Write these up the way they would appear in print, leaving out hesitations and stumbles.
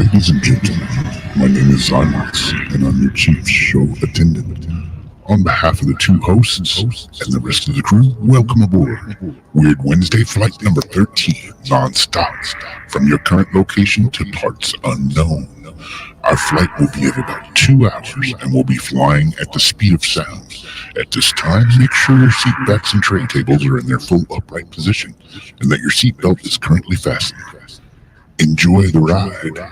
Ladies and gentlemen, my name is Zymox, and I'm your chief show attendant. On behalf of the two hosts and the rest of the crew, welcome aboard Weird Wednesday Flight number 13, non-stop, from your current location to parts unknown. Our flight will be of about 2 hours, and we'll be flying at the speed of sound. At this time, make sure your seat backs and tray tables are in their full upright position, and that your seatbelt is currently fastened. Enjoy the ride.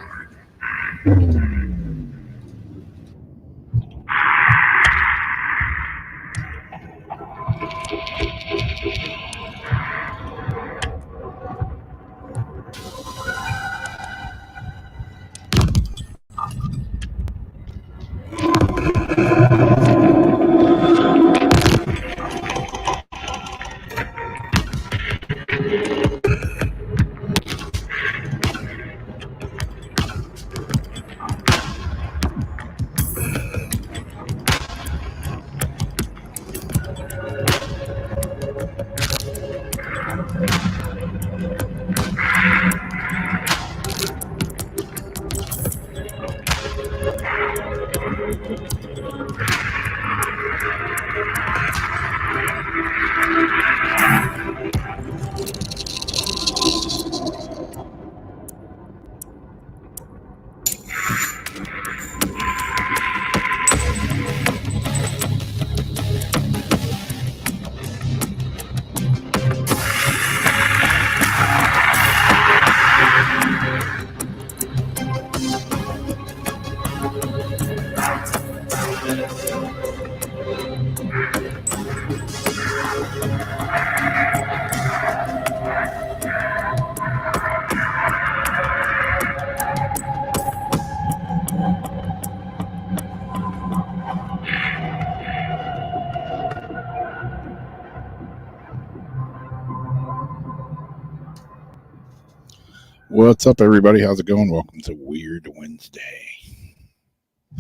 What's up, everybody? How's it going? Welcome to Weird Wednesday.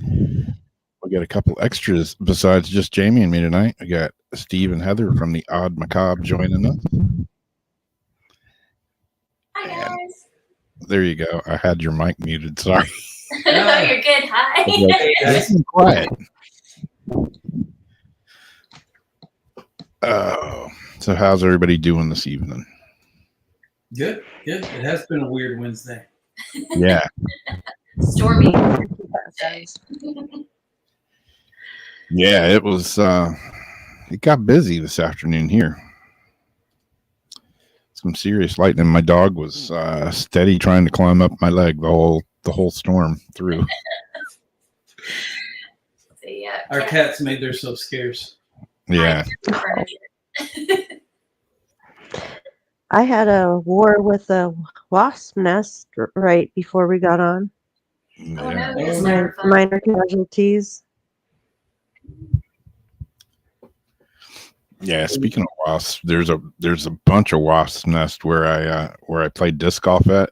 We got a couple extras besides just Jamie and me tonight. We got Steve and Heather from the Odd Macabre joining us. Hi, guys. There you go. I had your mic muted. Sorry. No, you're good. Hi. Nice and quiet. So how's everybody doing this evening? Good. It has been a weird Wednesday. Yeah. Stormy. Yeah, it was it got busy this afternoon here. Some serious lightning. My dog was steady trying to climb up my leg the whole storm through. Our cats made themselves scarce. Yeah. I had a war with a wasp nest right before we got on. Oh, no, it's never fun. Minor casualties. Yeah, speaking of wasps, there's a bunch of wasp nests where I played disc golf at,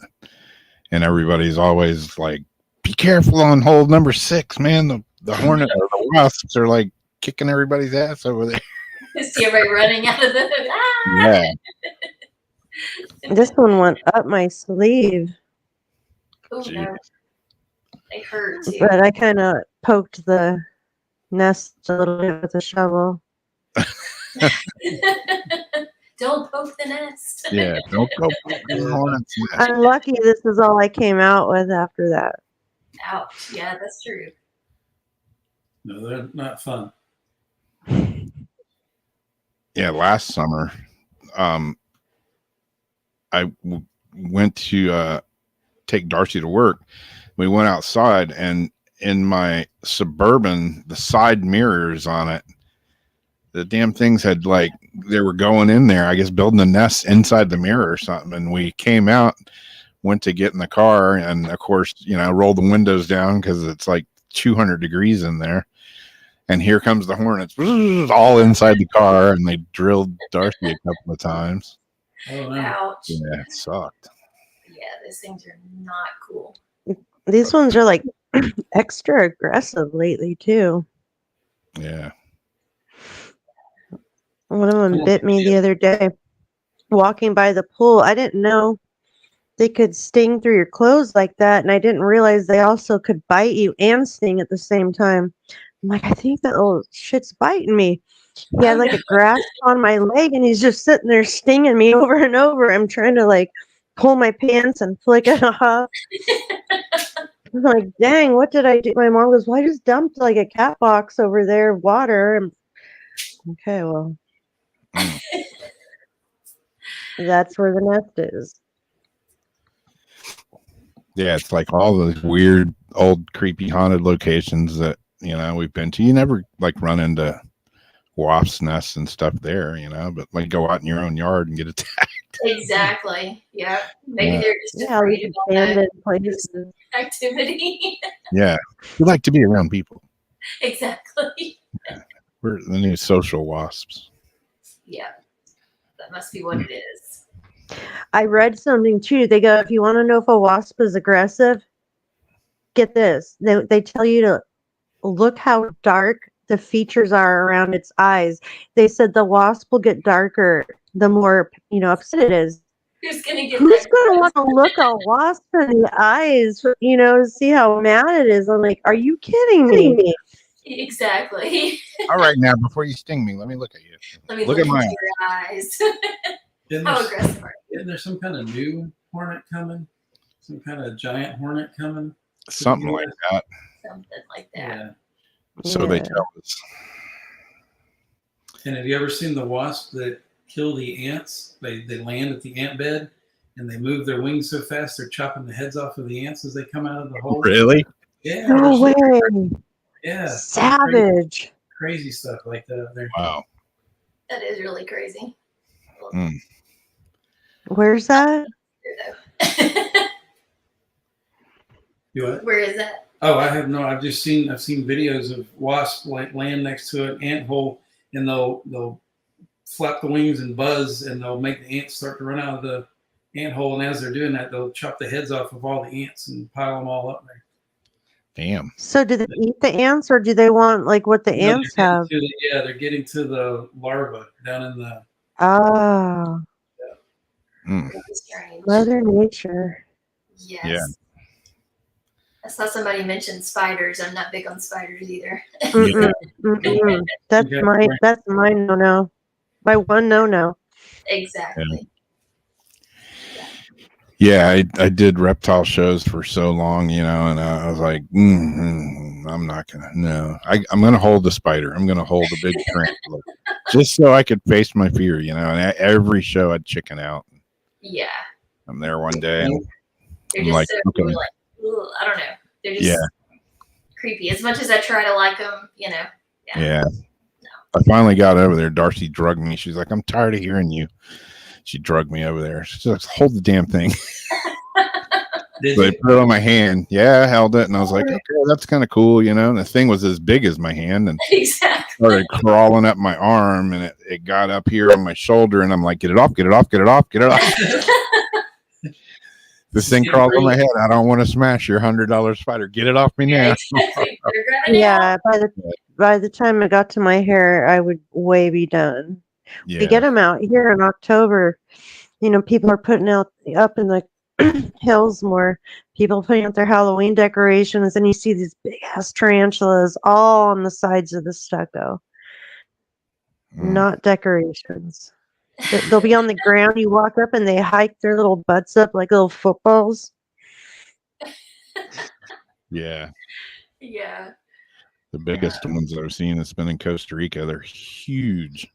and everybody's always like, "Be careful on hole number 6, man. The hornet or the wasps are like kicking everybody's ass over there." See everybody running out of the Yeah. This one went up my sleeve, Oh, no. They hurt too. but I kind of poked the nest a little bit with a shovel. Don't poke the nest. Yeah, don't go poking the hornet's nest. I'm lucky this is all I came out with after that. Ouch. Yeah, that's true. No, they're not fun. Yeah, last summer, I went to take Darcy to work. We went outside, and in my Suburban, the side mirrors on it, the damn things had they were going in there, I guess, building a nest inside the mirror or something. And we came out, went to get in the car, and of course, rolled the windows down because it's like 200 degrees in there. And here comes the hornets, all inside the car, and they drilled Darcy a couple of times. Oh, no. Ouch. Yeah, it sucked. Yeah, those things are not cool. These ones are like extra aggressive lately too. Yeah. One of them bit me the other day walking by the pool. I didn't know they could sting through your clothes like that, and I didn't realize they also could bite you and sting at the same time. I'm like, I think that little shit's biting me. He Oh had like no. a grasp on my leg, and he's just sitting there stinging me over and over. I'm trying to like pull my pants and flick it off. I'm like, dang, what did I do? My mom goes, well, I just dumped like a cat box over there, water. And okay, well, Mm. that's where the nest is. Yeah, it's like all those weird, old, creepy, haunted locations that we've been to. You never like run into wasps' nests and stuff there, but like go out in your own yard and get attacked. Exactly. Yeah. Maybe Yeah. they're just Yeah, all afraid these of all that abandoned places. activity. Yeah, we like to be around people. Exactly. We're the new social wasps. Yeah. That must be what it is. I read something too. They go, if you want to know if a wasp is aggressive, get this. They tell you to look how dark the features are around its eyes. They said the wasp will get darker the more, upset it is. Who's gonna get Who's that? going to want to look a wasp in the eyes, to see how mad it is? I'm like, are you kidding me? Exactly. All right, now before you sting me, let me look at you. Let me Look look at into mine. your eyes. Isn't How there, aggressive are you? isn't there some kind of new hornet coming? Some kind of giant hornet coming? Something like that. Something like that. Yeah. So they Yeah. tell us. And have you ever seen the wasp that kill the ants? They land at the ant bed and they move their wings so fast they're chopping the heads off of the ants as they come out of the hole. Really? Yeah. No way. Yeah. Savage. Crazy stuff like that up there. Wow. That is really crazy. Mm. Where's that? You what? Where is that? Oh, I have no. I've seen videos of wasps like land next to an ant hole, and they'll flap the wings and buzz, and they'll make the ants start to run out of the ant hole. And as they're doing that, they'll chop the heads off of all the ants and pile them all up there. Damn. So do they eat the ants, or do they want like what the No, ants have? they're getting to the larva down in the. Ah, Mm. Really strange. Mother Nature. Yes. Yeah. I saw somebody mention spiders. I'm not big on spiders either. Mm-mm, mm-mm. That's my no. My one no. Exactly. Yeah, I did reptile shows for so long, and I was like, I'm not gonna. No, I'm gonna hold the spider. I'm gonna hold the big tarantula, just so I could face my fear, And every show I'd chicken out. Yeah. I'm there one day, and They're I'm just like, so okay. like, ugh, I don't know. They're just creepy. As much as I try to like them, Yeah. I finally got over there. Darcy drugged me. She's like, I'm tired of hearing you. She drugged me over there. She's like, hold the damn thing. So they put it on my hand. Yeah, I held it, and I was like, okay, that's kind of cool, And the thing was as big as my hand, and Exactly. started crawling up my arm, and it got up here on my shoulder, and I'm like, get it off, get it off, get it off, get it off. This thing crawls on my head. I don't want to smash your $100 spider. Get it off me now. Exactly. Better grab it Yeah, now. by the time it got to my hair, I would way be done. Yeah. We get them out here in October. People are putting out up in the hills more. People putting out their Halloween decorations, and you see these big ass tarantulas all on the sides of the stucco. Not decorations. They'll be on the ground. You walk up, and they hike their little butts up like little footballs. Yeah. Yeah. The biggest ones I've seen has been in Costa Rica. They're huge.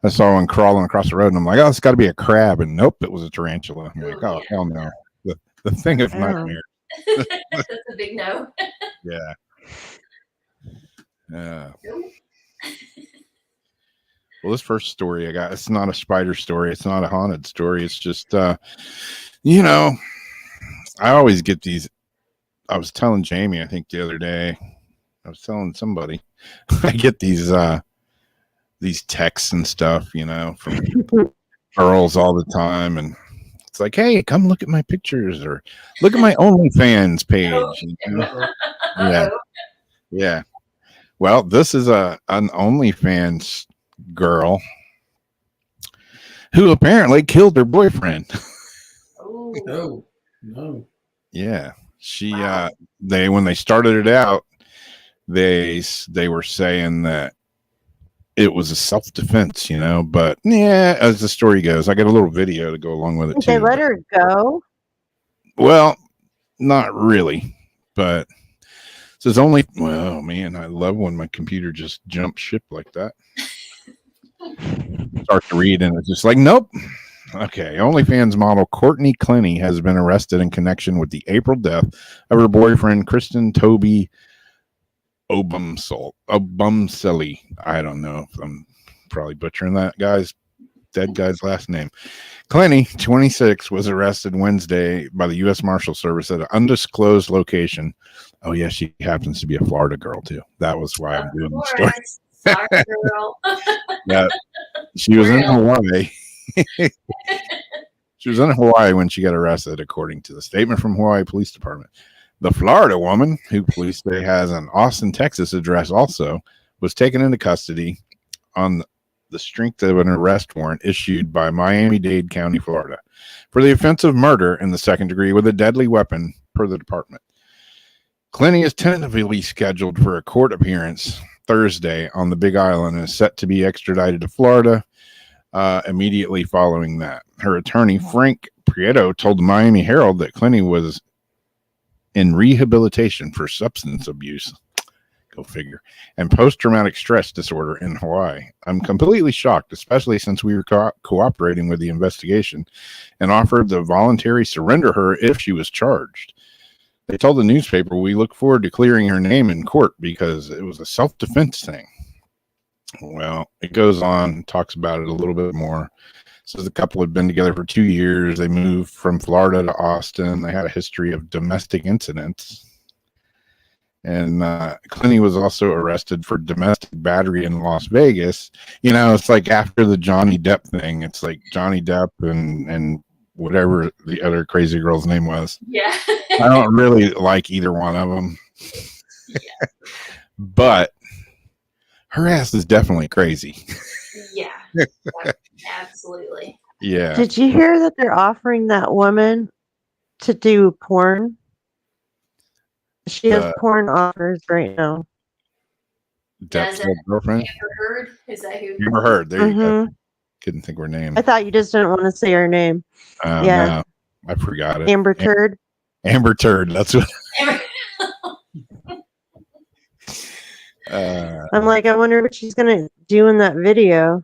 I saw one crawling across the road, and I'm like, oh, it's got to be a crab. And nope, it was a tarantula. I'm like, oh, hell no. The thing of nightmare. That's a big no. Yeah. Nope. Well, this first story I got, it's not a spider story. It's not a haunted story. It's just, I always get these. I was telling Jamie, I think the other day, I was telling somebody, I get these texts and stuff, from girls all the time. And it's like, hey, come look at my pictures or look at my OnlyFans page. Yeah. Yeah. Well, this is an OnlyFans girl who apparently killed her boyfriend. Ooh. Oh. No. Yeah, she Wow. they when they started it out, they were saying that it was a self-defense, but yeah, as the story goes, I got a little video to go along with it Did they too. let her go? Well, not really, but it says only. Well, man, I love when my computer just jumps ship like that. Start to read, and it's just like, nope. Okay, OnlyFans model Courtney Clenny has been arrested in connection with the April death of her boyfriend, Kristen Toby Obumseli. I don't know if I'm probably butchering that dead guy's last name. Clenny, 26, was arrested Wednesday by the U.S. Marshal Service at an undisclosed location. Oh, yeah, she happens to be a Florida girl, too. That was why I'm doing the story. Sorry, girl. Yeah, she was in Hawaii. She was in Hawaii when she got arrested, according to the statement from Hawaii Police Department. The Florida woman, who police say has an Austin, Texas address also, was taken into custody on the strength of an arrest warrant issued by Miami-Dade County, Florida, for the offense of murder in the second degree with a deadly weapon, per the department. Clenny is tentatively scheduled for a court appearance Thursday on the Big Island and is set to be extradited to Florida immediately following that. Her attorney, Frank Prieto, told the Miami Herald that Clenny was in rehabilitation for substance abuse, go figure, and post-traumatic stress disorder in Hawaii. I'm completely shocked, especially since we were cooperating with the investigation and offered to voluntarily surrender her if she was charged. They told the newspaper, we look forward to clearing her name in court because it was a self-defense thing. Well, it goes on, talks about it a little bit more. Says the couple had been together for 2 years. They moved from Florida to Austin. They had a history of domestic incidents. And Clenny was also arrested for domestic battery in Las Vegas. It's like after the Johnny Depp thing. It's like Johnny Depp and whatever the other crazy girl's name was. Yeah. I don't really like either one of them. Yeah. But her ass is definitely crazy. Yeah. Absolutely. Yeah. Did you hear that they're offering that woman to do porn? She has porn offers right now. Depp's girlfriend? Amber Heard? Is that who? Amber Heard. There you go. Couldn't think of her name. I thought you just didn't want to say her name. Yeah. No, I forgot it. Amber Turd. Amber Turd. That's what. I'm like, I wonder what she's gonna do in that video.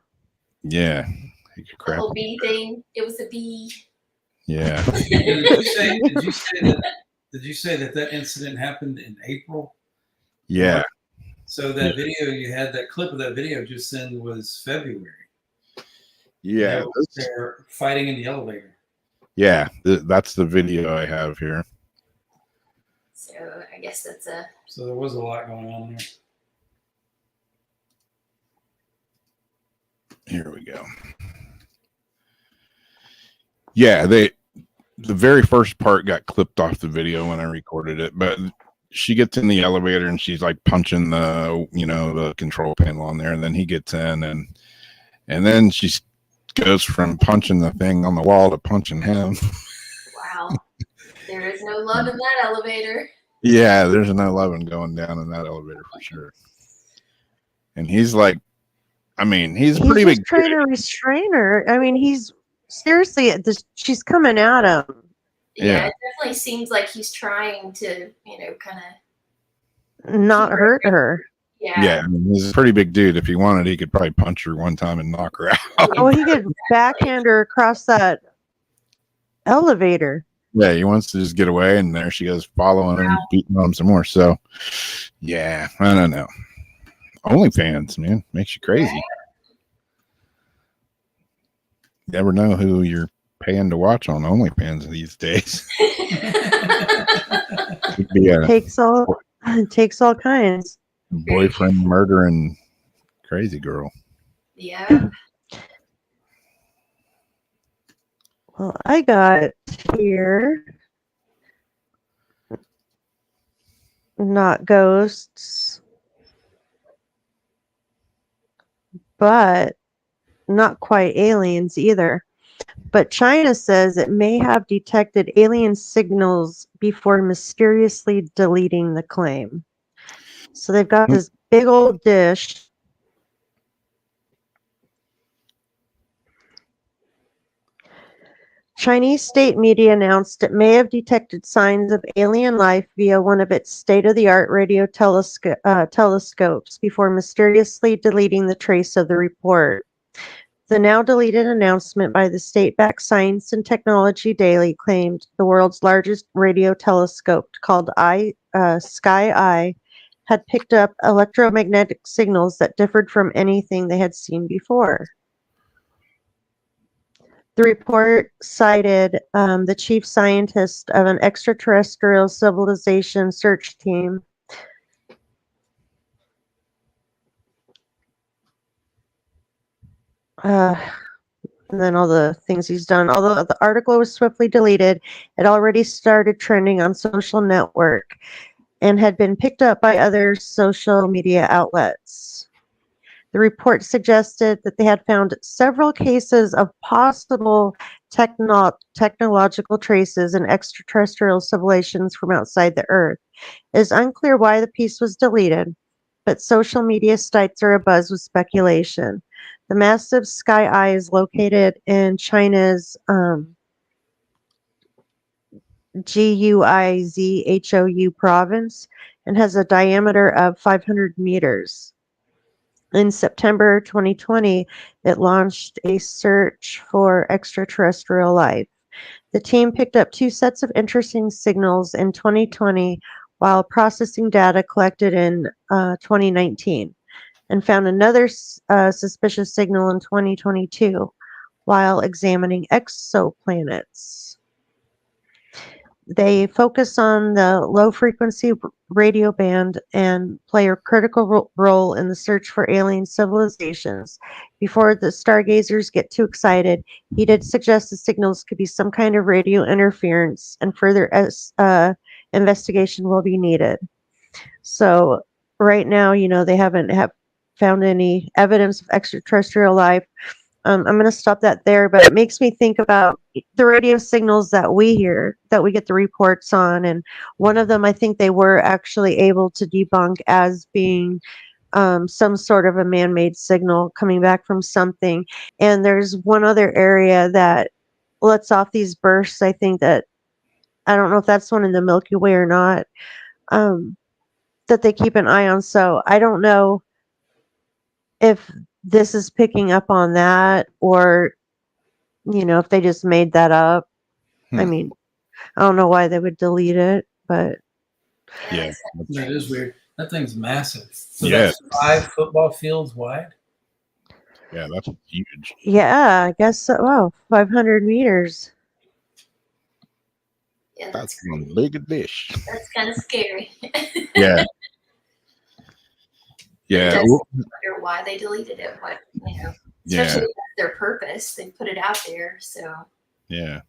Yeah. The whole bee thing. It was a bee. Yeah. Did you say that incident happened in April? Yeah. So that video you had, that clip of that video just then was February. Yeah. They're fighting in the elevator. Yeah. That's the video I have here. So I guess that's a. So there was a lot going on there. Here we go. Yeah, the very first part got clipped off the video when I recorded it, but she gets in the elevator and she's like punching the control panel on there, and then he gets in and then she goes from punching the thing on the wall to punching him. Wow. There is no love in that elevator. Yeah, there's no loving going down in that elevator for sure. And he's like, he's pretty big. Trying to restrain her. I mean, he's seriously. She's coming at him. Yeah, it definitely seems like he's trying to, kind of not hurt her. Yeah. He's a pretty big dude. If he wanted, he could probably punch her one time and knock her out. Oh, he could backhand her across that elevator. Yeah, he wants to just get away, and there she goes, following him, beating on him some more. So, yeah, I don't know. OnlyFans, man, makes you crazy. You never know who you're paying to watch on OnlyFans these days. Takes all kinds. Boyfriend murdering crazy girl. Yeah. Well, I got here not ghosts, but not quite aliens either. But China says it may have detected alien signals before mysteriously deleting the claim. So they've got this big old dish. Chinese state media announced it may have detected signs of alien life via one of its state-of-the-art radio telescopes before mysteriously deleting the trace of the report. The now deleted announcement by the state-backed Science and Technology Daily claimed the world's largest radio telescope, called Sky Eye, had picked up electromagnetic signals that differed from anything they had seen before. The report cited the chief scientist of an extraterrestrial civilization search team. And then all the things he's done. Although the article was swiftly deleted, it already started trending on social network and had been picked up by other social media outlets. The report suggested that they had found several cases of possible technological traces in extraterrestrial civilizations from outside the Earth. It is unclear why the piece was deleted, but social media sites are abuzz with speculation. The massive Sky Eye is located in China's Guizhou province and has a diameter of 500 meters. In September 2020, it launched a search for extraterrestrial life. The team picked up 2 sets of interesting signals in 2020 while processing data collected in 2019, and found another suspicious signal in 2022 while examining exoplanets. They focus on the low-frequency radio band and play a critical role in the search for alien civilizations. Before the stargazers get too excited, he did suggest the signals could be some kind of radio interference, and further investigation will be needed. So right now, they haven't found any evidence of extraterrestrial life. I'm going to stop that there, but it makes me think about the radio signals that we hear, that we get the reports on. And one of them, I think they were actually able to debunk as being some sort of a man-made signal coming back from something. And there's one other area that lets off these bursts. I think that, I don't know if that's one in the Milky Way or not, that they keep an eye on. So I don't know if this is picking up on that, or if they just made that up. I mean, I don't know why they would delete it, but Yeah, That is weird. That thing's massive. So Yeah. that's 5 football fields wide. yeah, that's huge. yeah, I guess so. Wow, 500 meters. Yeah, That's one big dish. that's kind of scary. Yeah, It yeah, does well, wonder why they deleted it. What yeah, especially if that's their purpose. They put it out there, so yeah.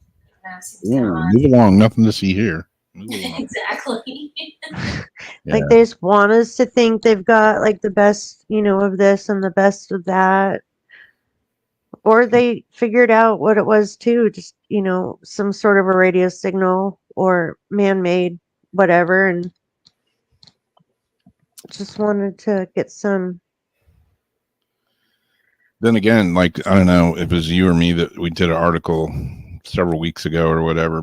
it seems kind of Ooh, odd. move along. Nothing to see here. Move along. Exactly. Like Yeah. they just want us to think they've got like the best, of this and the best of that. Or they figured out what it was too, just, some sort of a radio signal or man-made whatever, and just wanted to get some. Then again, like, I don't know if it was you or me that we did an article several weeks ago or whatever,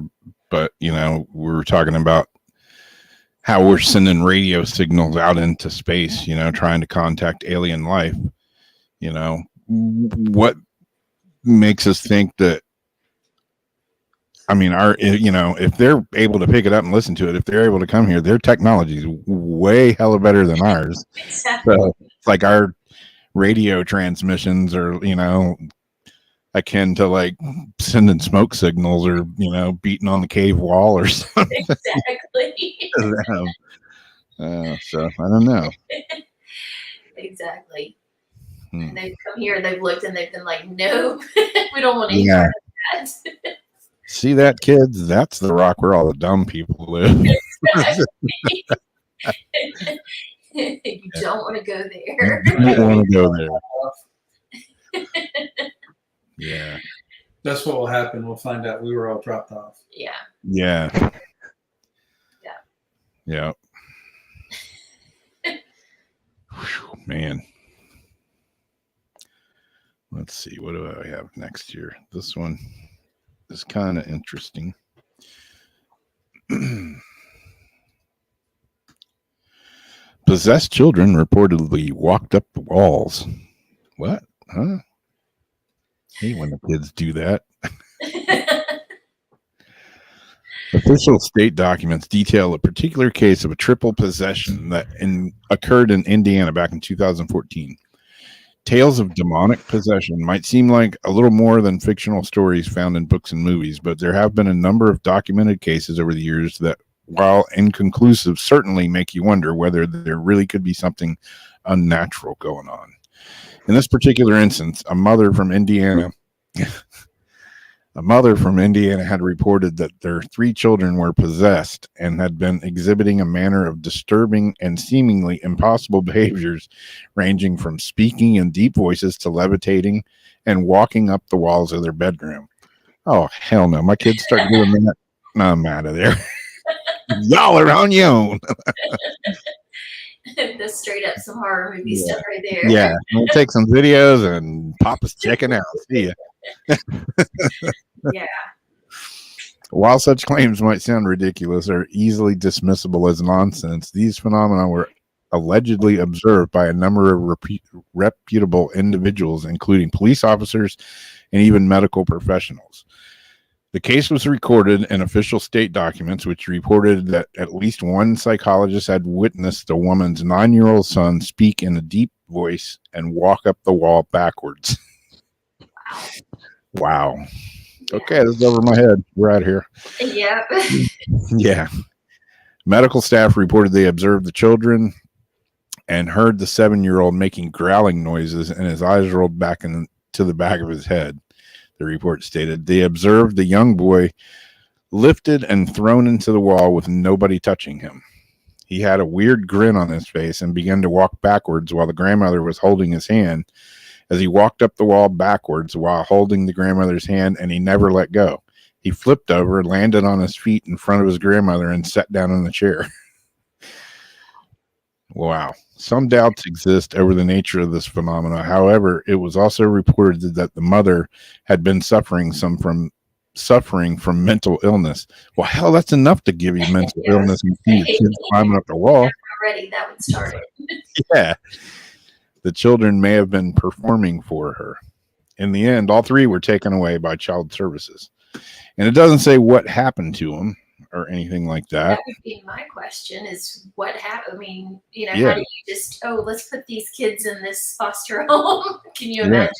but we were talking about how we're sending radio signals out into space, trying to contact alien life. What makes us think that, I mean, if they're able to pick it up and listen to it, if they're able to come here, their technology is way hella better than ours. Exactly. So it's like our radio transmissions are, akin to like sending smoke signals or, beating on the cave wall or something. Exactly. So I don't know. Exactly. Hmm. And they've come here and they've looked and they've been like, no, we don't want any Yeah. part of that. See that, kids? That's the rock where all the dumb people live. You don't want to go there. You don't want to go there. Yeah. That's what will happen. We'll find out we were all dropped off. Yeah. Yeah. Yeah. Yeah. Whew, man. Let's see. What do I have next here? This one is kind of interesting. Possessed children reportedly walked up the walls. What? Huh? Hate when the kids do that. Official state documents detail a particular case of a triple possession that occurred in Indiana back in 2014. Tales of demonic possession might seem like a little more than fictional stories found in books and movies, but there have been a number of documented cases over the years that, while inconclusive, certainly make you wonder whether there really could be something unnatural going on. In this particular instance, a mother from Indiana had reported that their 3 children were possessed and had been exhibiting a manner of disturbing and seemingly impossible behaviors, ranging from speaking in deep voices to levitating and walking up the walls of their bedroom. Oh, hell no. My kids start doing that. No, I'm out of there. Y'all are on your own. That's straight up some horror movie stuff right there. Yeah. We'll take some videos and Papa's checking out. See ya. Yeah. While such claims might sound ridiculous or easily dismissible as nonsense, these phenomena were allegedly observed by a number of reputable individuals, including police officers and even medical professionals. The case was recorded in official state documents, which reported that at least one psychologist had witnessed a woman's 9-year-old son speak in a deep voice and walk up the wall backwards. Wow. Okay, this is over my head. We're out of here. Yep. Yeah. Medical staff reported they observed the children and heard the 7-year-old making growling noises, and his eyes rolled back to the back of his head. The report stated they observed the young boy lifted and thrown into the wall with nobody touching him. He had a weird grin on his face and began to walk backwards while the grandmother was holding his hand. As he walked up the wall backwards while holding the grandmother's hand, and he never let go. He flipped over, landed on his feet in front of his grandmother, and sat down in the chair. Wow. Some doubts exist over the nature of this phenomena. However, it was also reported that the mother had been suffering from mental illness. Well, hell, that's enough to give you mental illness and see your kids climbing up the wall. Already, that would start it. Yeah. The children may have been performing for her. In the end, all 3 were taken away by child services. And it doesn't say what happened to them or anything like that. That would be my question, is what happened? I mean, how do you just, let's put these kids in this foster home? Can you imagine?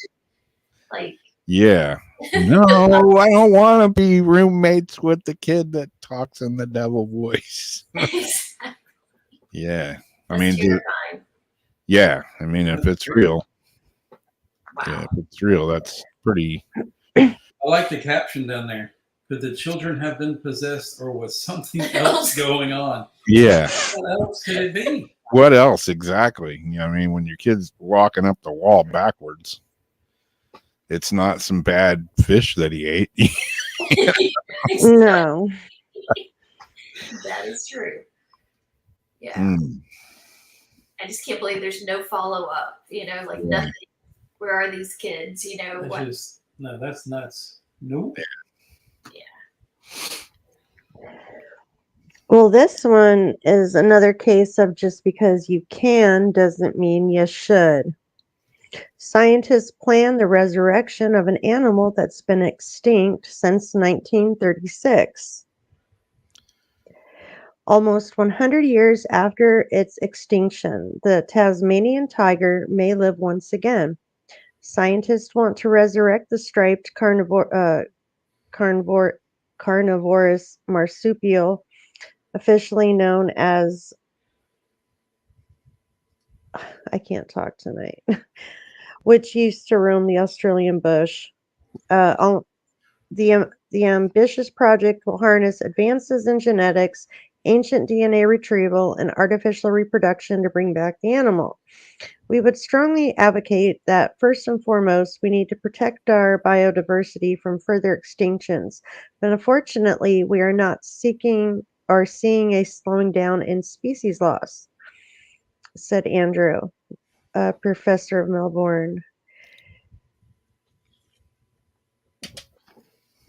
Yeah. No, I don't want to be roommates with the kid that talks in the devil voice. Yeah. I mean, yeah. I mean, if it's real. Wow. Yeah, if it's real, that's pretty. I like the caption down there. Could the children have been possessed, or was something else going on? Yeah. What else could it be? What else exactly? I mean, when your kid's walking up the wall backwards, it's not some bad fish that he ate. No. That is true. Yeah. Mm. I just can't believe there's no follow up. Nothing. Where are these kids? What? No, that's nuts. Nope. Yeah. Well, this one is another case of just because you can doesn't mean you should. Scientists plan the resurrection of an animal that's been extinct since 1936. Almost 100 years after its extinction, the Tasmanian tiger may live once again. Scientists want to resurrect the striped carnivorous marsupial, officially known as, I can't talk tonight, which used to roam the Australian bush. The ambitious project will harness advances in genetics ancient DNA retrieval, and artificial reproduction to bring back the animal. We would strongly advocate that first and foremost, we need to protect our biodiversity from further extinctions. But unfortunately, we are not seeing or seeing a slowing down in species loss, said Andrew, a professor of Melbourne.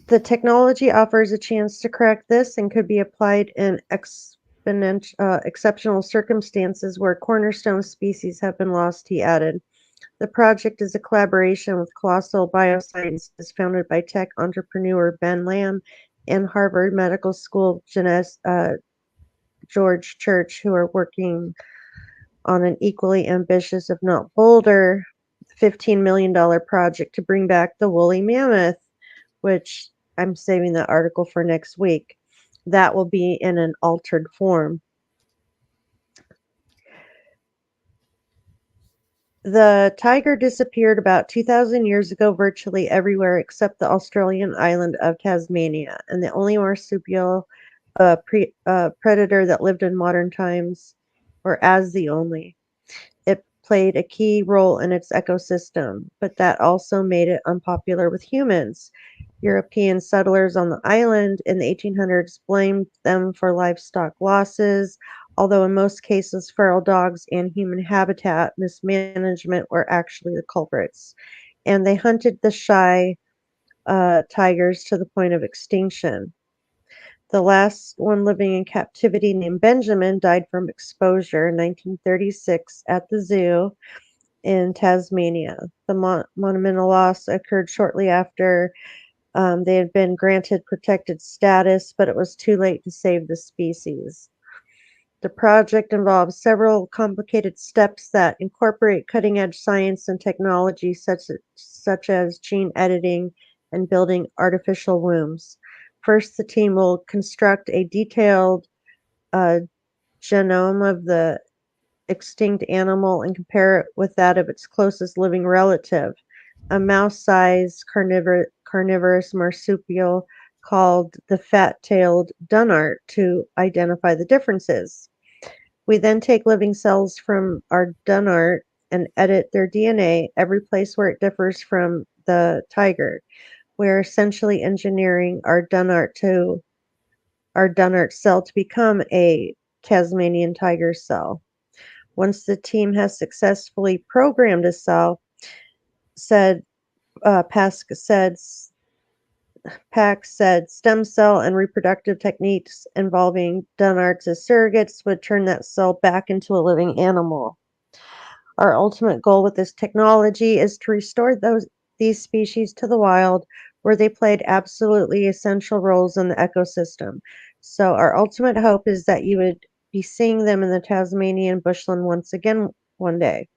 The technology offers a chance to correct this and could be applied in exceptional circumstances where cornerstone species have been lost, he added. The project is a collaboration with Colossal Biosciences, founded by tech entrepreneur Ben Lamb and Harvard Medical School George Church, who are working on an equally ambitious, if not bolder, $15 million project to bring back the woolly mammoth, which I'm saving that article for next week. That will be in an altered form. The tiger disappeared about 2,000 years ago virtually everywhere except the Australian island of Tasmania, and the only marsupial predator that lived in modern times, or as the only. It played a key role in its ecosystem, but that also made it unpopular with humans. European settlers on the island in the 1800s blamed them for livestock losses, although in most cases feral dogs and human habitat mismanagement were actually the culprits. And they hunted the shy tigers to the point of extinction. The last one living in captivity, named Benjamin, died from exposure in 1936 at the zoo in Tasmania. The monumental loss occurred shortly after they had been granted protected status, but it was too late to save the species. The project involves several complicated steps that incorporate cutting-edge science and technology such as gene editing and building artificial wombs. First, the team will construct a detailed genome of the extinct animal and compare it with that of its closest living relative, a mouse-sized carnivorous marsupial called the fat-tailed dunnart, to identify the differences. We then take living cells from our dunnart and edit their DNA every place where it differs from the tiger. We're essentially engineering our dunnart cell to become a Tasmanian tiger cell. Once the team has successfully programmed a cell, Pack said stem cell and reproductive techniques involving dunnarts as surrogates would turn that cell back into a living animal. Our ultimate goal with this technology is to restore these species to the wild, where they played absolutely essential roles in the ecosystem. So our ultimate hope is that you would be seeing them in the Tasmanian bushland once again one day.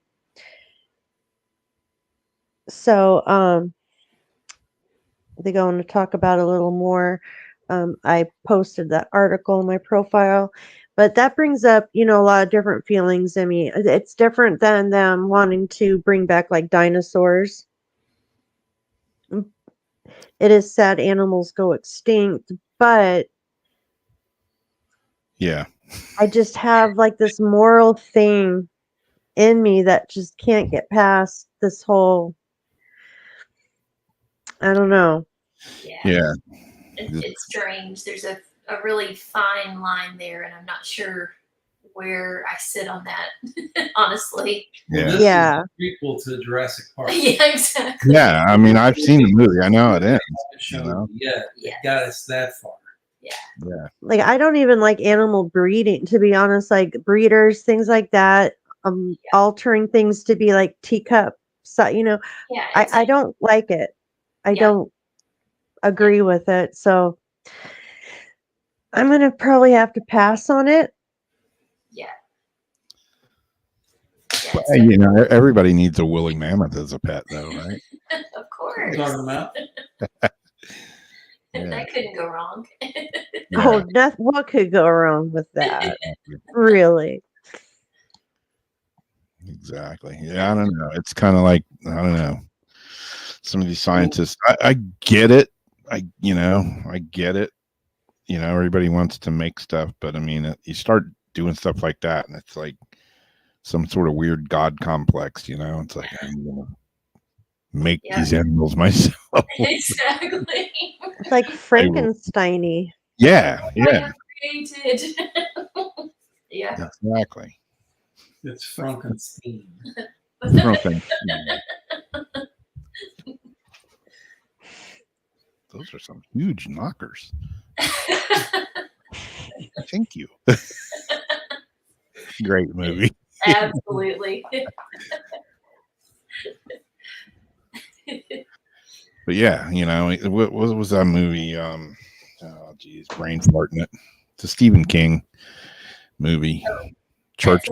So they go on to talk about a little more. I posted that article in my profile, but that brings up, a lot of different feelings in me. It's different than them wanting to bring back like dinosaurs. It is sad animals go extinct, but Yeah. I just have like this moral thing in me that just can't get past this whole, I don't know. Yeah. It's strange. There's a really fine line there, and I'm not sure where I sit on that, honestly. Well, Yeah. this Yeah. is equal to Jurassic Park. Yeah, exactly. Yeah. I mean, I've seen the movie. I know it ends. Shown You know? yet. Yeah. It got us that far. Yeah. Like, I don't even like animal breeding, to be honest, like breeders, things like that, altering things to be like teacup, Yeah, I don't like it. I Yeah. don't agree with it. So I'm going to probably have to pass on it. yeah. Well, you know, everybody needs a woolly mammoth as a pet, though, right? Of course. Talking about. Yeah. That couldn't go wrong. Oh, what could go wrong with that? Really? Exactly. Yeah, I don't know. It's kind of like, I don't know. Some of these scientists, I get it. I get it. you know, everybody wants to make stuff, but I mean, you start doing stuff like that, and it's like some sort of weird God complex, you know. It's like I'm gonna make these animals myself. Exactly. It's like Frankenstein-y. Yeah, I yeah, created. Yeah. exactly. It's Frankenstein. Okay. Those are some huge knockers. Thank you. Great movie. Absolutely. But yeah, you know, what was that movie? Oh geez, brain farting it. It's a Stephen King movie. Church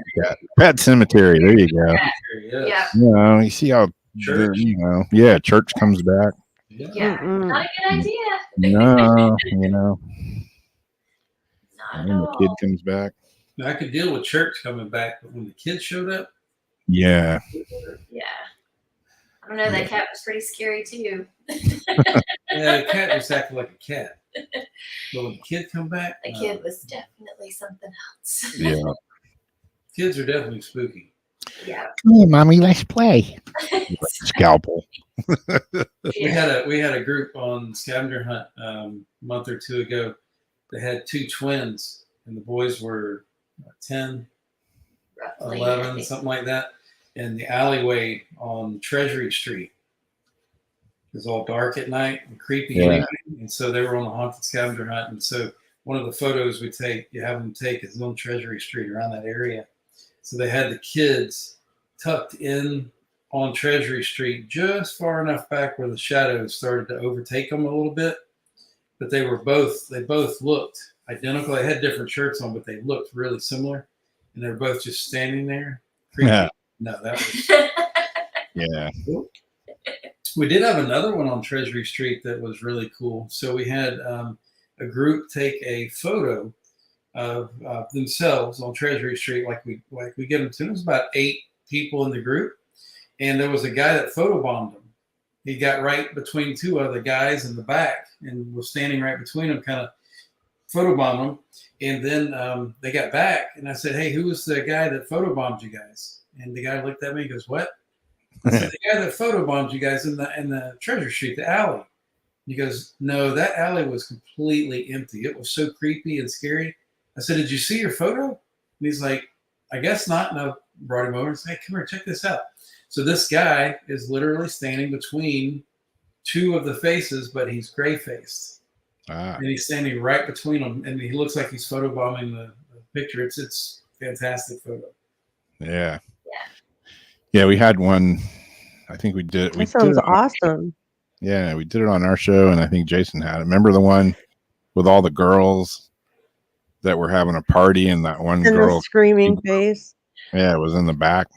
Pet Cemetery. There you go. Yeah. You know, you see how you know, yeah, church comes back. Yeah. Mm-mm. Not a good idea. No, you know, Not and at then the all. kid comes back. Now, I could deal with church coming back, but when the kids showed up, Yeah. Yeah. I don't know. That cat was pretty scary too. yeah, the cat just acted like a cat. But when the kid come back, The kid was definitely something else. Yeah. kids are definitely spooky. Yeah. Come here, mommy, let's play. Scalpel. We had a group on scavenger hunt a month or two ago. They had two twins, and the boys were 10, Roughly, 11, something like that, in the alleyway on Treasury Street. It was all dark at night and creepy anyway, and so they were on the haunted scavenger hunt. And so one of the photos you have them take is on Treasury Street around that area. So they had the kids tucked in on Treasury Street, just far enough back where the shadows started to overtake them a little bit. But they both looked identical. They had different shirts on, but they looked really similar. And they were both just standing there. Creepy. Yeah. No, that was. Yeah. We did have another one on Treasury Street that was really cool. So we had a group take a photo of themselves on Treasury Street, like we get them to. It was about 8 people in the group, and there was a guy that photobombed them. He got right between 2 other guys in the back and was standing right between them, kind of photobombed them. And then they got back, and I said, "Hey, who was the guy that photobombed you guys?" And the guy looked at me and goes, "What?" I said, "The guy that photobombed you guys in the Treasure Street, the alley." He goes, "No, that alley was completely empty. It was so creepy and scary." I said, "Did you see your photo?" And he's like, "I guess not." And I brought him over and said, "Hey, come here, check this out." So this guy is literally standing between 2 of the faces, but he's gray-faced. And he's standing right between them, and he looks like he's photobombing the picture. It's fantastic photo. Yeah. Yeah, we had one. I think we did. That sounds awesome. Yeah, we did it on our show, and I think Jason had it. Remember the one with all the girls that were having a party, and that one And girl the screaming face. Yeah, it was in the back.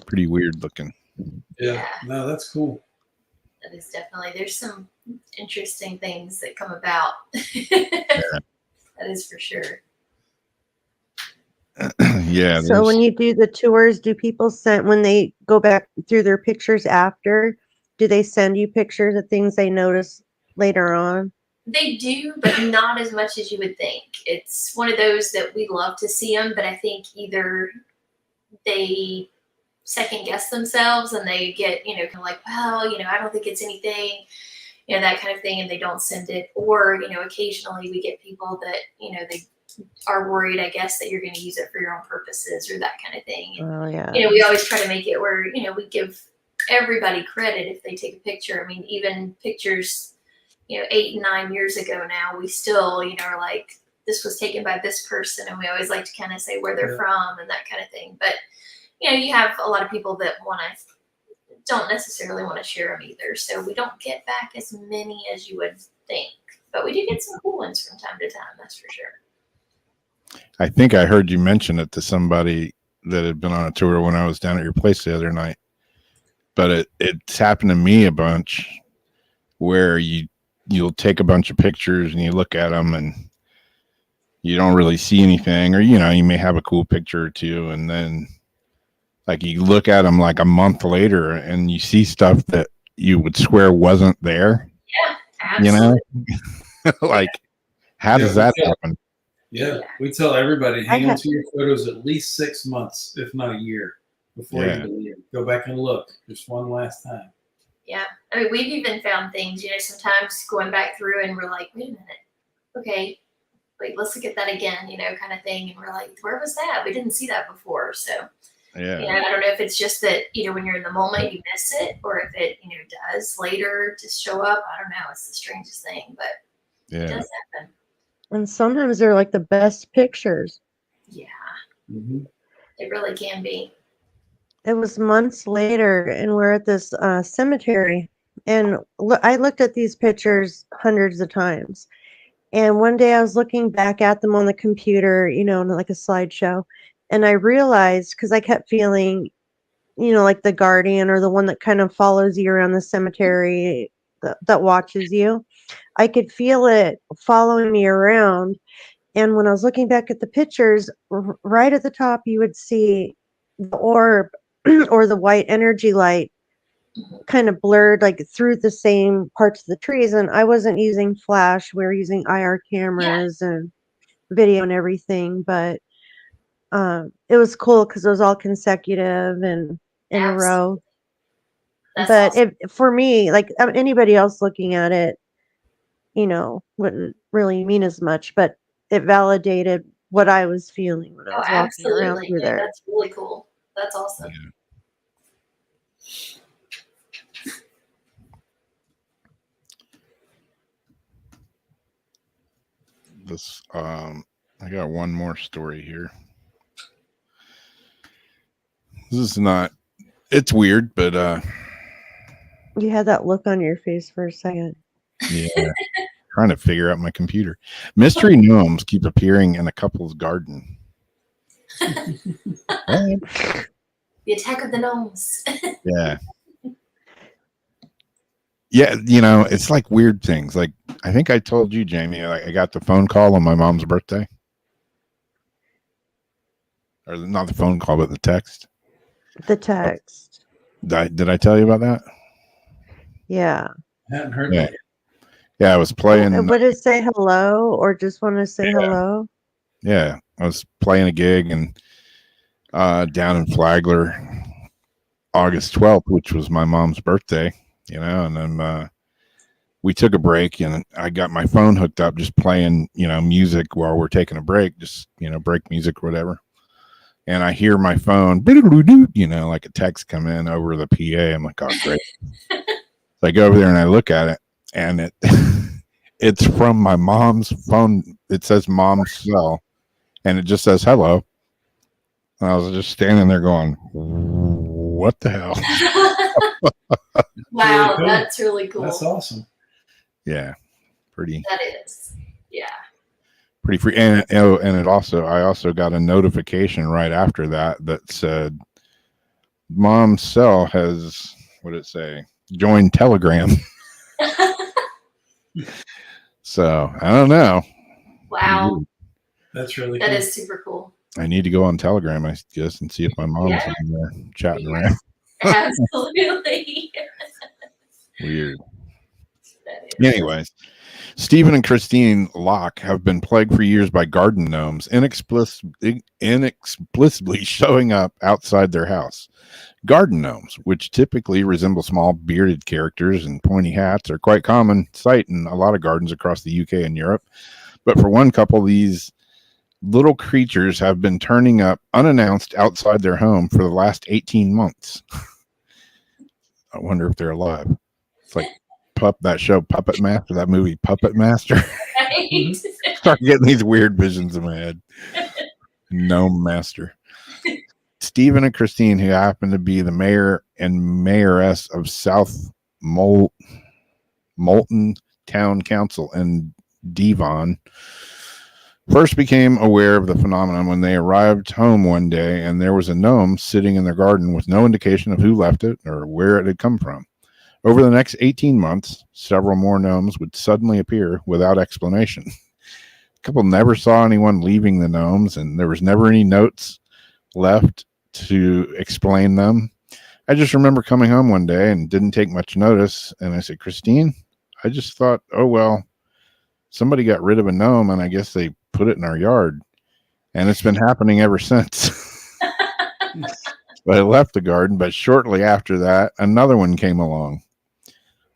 Pretty weird looking. Yeah, no, that's cool. That is definitely. There's some interesting things that come about. That is for sure. Yeah. So when you do the tours, do people when they go back through their pictures after, do they send you pictures of things they notice later on? They do, but not as much as you would think. It's one of those that we love to see them, but I think either they second guess themselves and they get, kind of like, well, I don't think it's anything, that kind of thing, and they don't send it. Or, occasionally we get people that, they are worried, I guess, that you're going to use it for your own purposes or that kind of thing. And, Oh, yeah. we always try to make it where, we give everybody credit if they take a picture. I mean, even pictures, 8 and 9 years ago now, we still, are like, this was taken by this person. And we always like to kind of say where they're from and that kind of thing. But, you have a lot of people that don't necessarily want to share them either. So we don't get back as many as you would think. But we do get some cool ones from time to time, that's for sure. I think I heard you mention it to somebody that had been on a tour when I was down at your place the other night. But it's happened to me a bunch where you'll take a bunch of pictures and you look at them and you don't really see anything, or you may have a cool picture or two, and then like you look at them like a month later and you see stuff that you would swear wasn't there. Yeah, absolutely. Like How does that Yeah. happen? Yeah, we tell everybody hang I on to your photos at least 6 months, if not a year, before Yeah. you delete them. Go back and look just one last time. Yeah. I mean, we've even found things, sometimes going back through and we're like, wait a minute. Okay. Wait, let's look at that again, kind of thing. And we're like, where was that? We didn't see that before. So, Yeah. I don't know if it's just that, when you're in the moment, you miss it, or if it, does later just show up. I don't know. It's the strangest thing, but it Yeah. does happen. And sometimes they're like the best pictures. Yeah. Mm-hmm. It really can be. It was months later, and we're at this cemetery. And I looked at these pictures hundreds of times. And one day I was looking back at them on the computer, like a slideshow. And I realized, because I kept feeling, like the guardian or the one that kind of follows you around the cemetery that watches you. I could feel it following me around. And when I was looking back at the pictures, right at the top, you would see the orb or the white energy light kind of blurred like through the same parts of the trees. And I wasn't using flash. We were using IR cameras and video and everything. But it was cool because it was all consecutive and in a row. That's But awesome. for me, like anybody else looking at it, wouldn't really mean as much, but it validated what I was feeling when I Oh, was walking around absolutely. through Yeah, there. that's really cool. That's awesome. This I got one more story here. This is not, it's weird, but You had that look on your face for a second. yeah. Trying to figure out my computer. Mystery gnomes keep appearing in a couple's garden. The Attack of the Gnomes. Yeah. Yeah, it's like weird things. Like I think I told you, Jamie, I got the phone call on my mom's birthday. Or not the phone call, but the text. The text. Did I tell you about that? Yeah. I hadn't heard Yeah. that yet. Yeah, I was playing. Would it say hello or just want to say hello? Yeah, I was playing a gig and down in Flagler, August 12th, which was my mom's birthday, and then we took a break and I got my phone hooked up just playing, music while we're taking a break, just, break music or whatever. And I hear my phone, like a text come in over the PA. I'm like, oh, great. So I go over there and I look at it and it's from my mom's phone. It says mom's cell and it just says hello. And I was just standing there going, what the hell? Wow, really cool. that's really cool. That's awesome. Yeah, pretty. That is. Yeah. Pretty free. And I also got a notification right after that said mom's cell has, what did it say? Join Telegram. So I don't know. Wow. That's really That cool. is super cool. I need to go on Telegram, I guess, and see if my mom's Yeah. in there chatting Yeah. around. Absolutely. Weird. That is. Anyways, Stephen and Christine Locke have been plagued for years by garden gnomes, inexplicably showing up outside their house. Garden gnomes, which typically resemble small bearded characters and pointy hats, are quite common sight in a lot of gardens across the UK and Europe. But for one couple, these little creatures have been turning up unannounced outside their home for the last 18 months. I wonder if they're alive. It's like that show Puppet Master, that movie Puppet Master. Right? Start getting these weird visions in my head. Gnome Master. Stephen and Christine, who happen to be the mayor and mayoress of South Moulton Town Council in Devon, first became aware of the phenomenon when they arrived home one day and there was a gnome sitting in their garden with no indication of who left it or where it had come from. Over the next 18 months, several more gnomes would suddenly appear without explanation. The couple never saw anyone leaving the gnomes, and there was never any notes left to explain them. I just remember coming home one day and didn't take much notice, and I said, Christine, I just thought, oh, well, somebody got rid of a gnome, and I guess they put it in our yard, and it's been happening ever since. But I left the garden, but shortly after that, another one came along.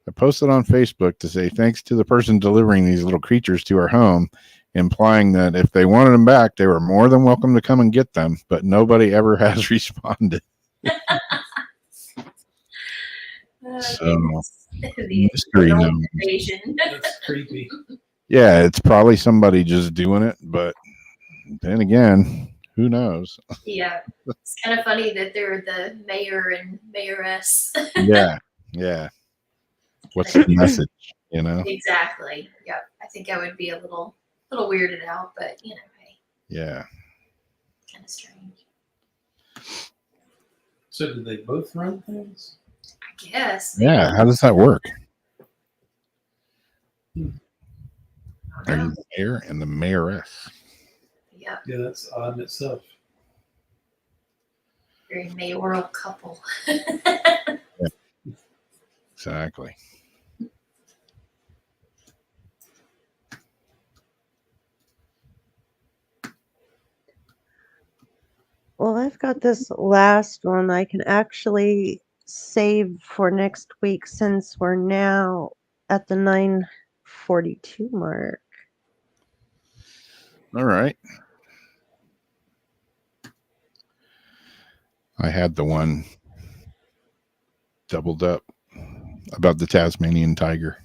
I posted on Facebook to say thanks to the person delivering these little creatures to our home, implying that if they wanted them back, they were more than welcome to come and get them, but nobody ever has responded. So, The mystery gnome gnome. invasion. That's creepy. Yeah, it's probably somebody just doing it, but then again, who knows? Yeah, it's kind of funny that they're the mayor and mayoress. Yeah. What's the message? You know? Exactly. Yep. I think I would be a little weirded out, but hey, Yeah. kind of strange. So did they both run things? I guess. Yeah. How does that work? I Are don't you know. the mayor and the mayoress? Yep. Yeah, that's odd in itself. Very mayoral couple. Exactly. Well, I've got this last one I can actually save for next week since we're now at the 9:42 mark. All right. I had the one doubled up about the Tasmanian tiger.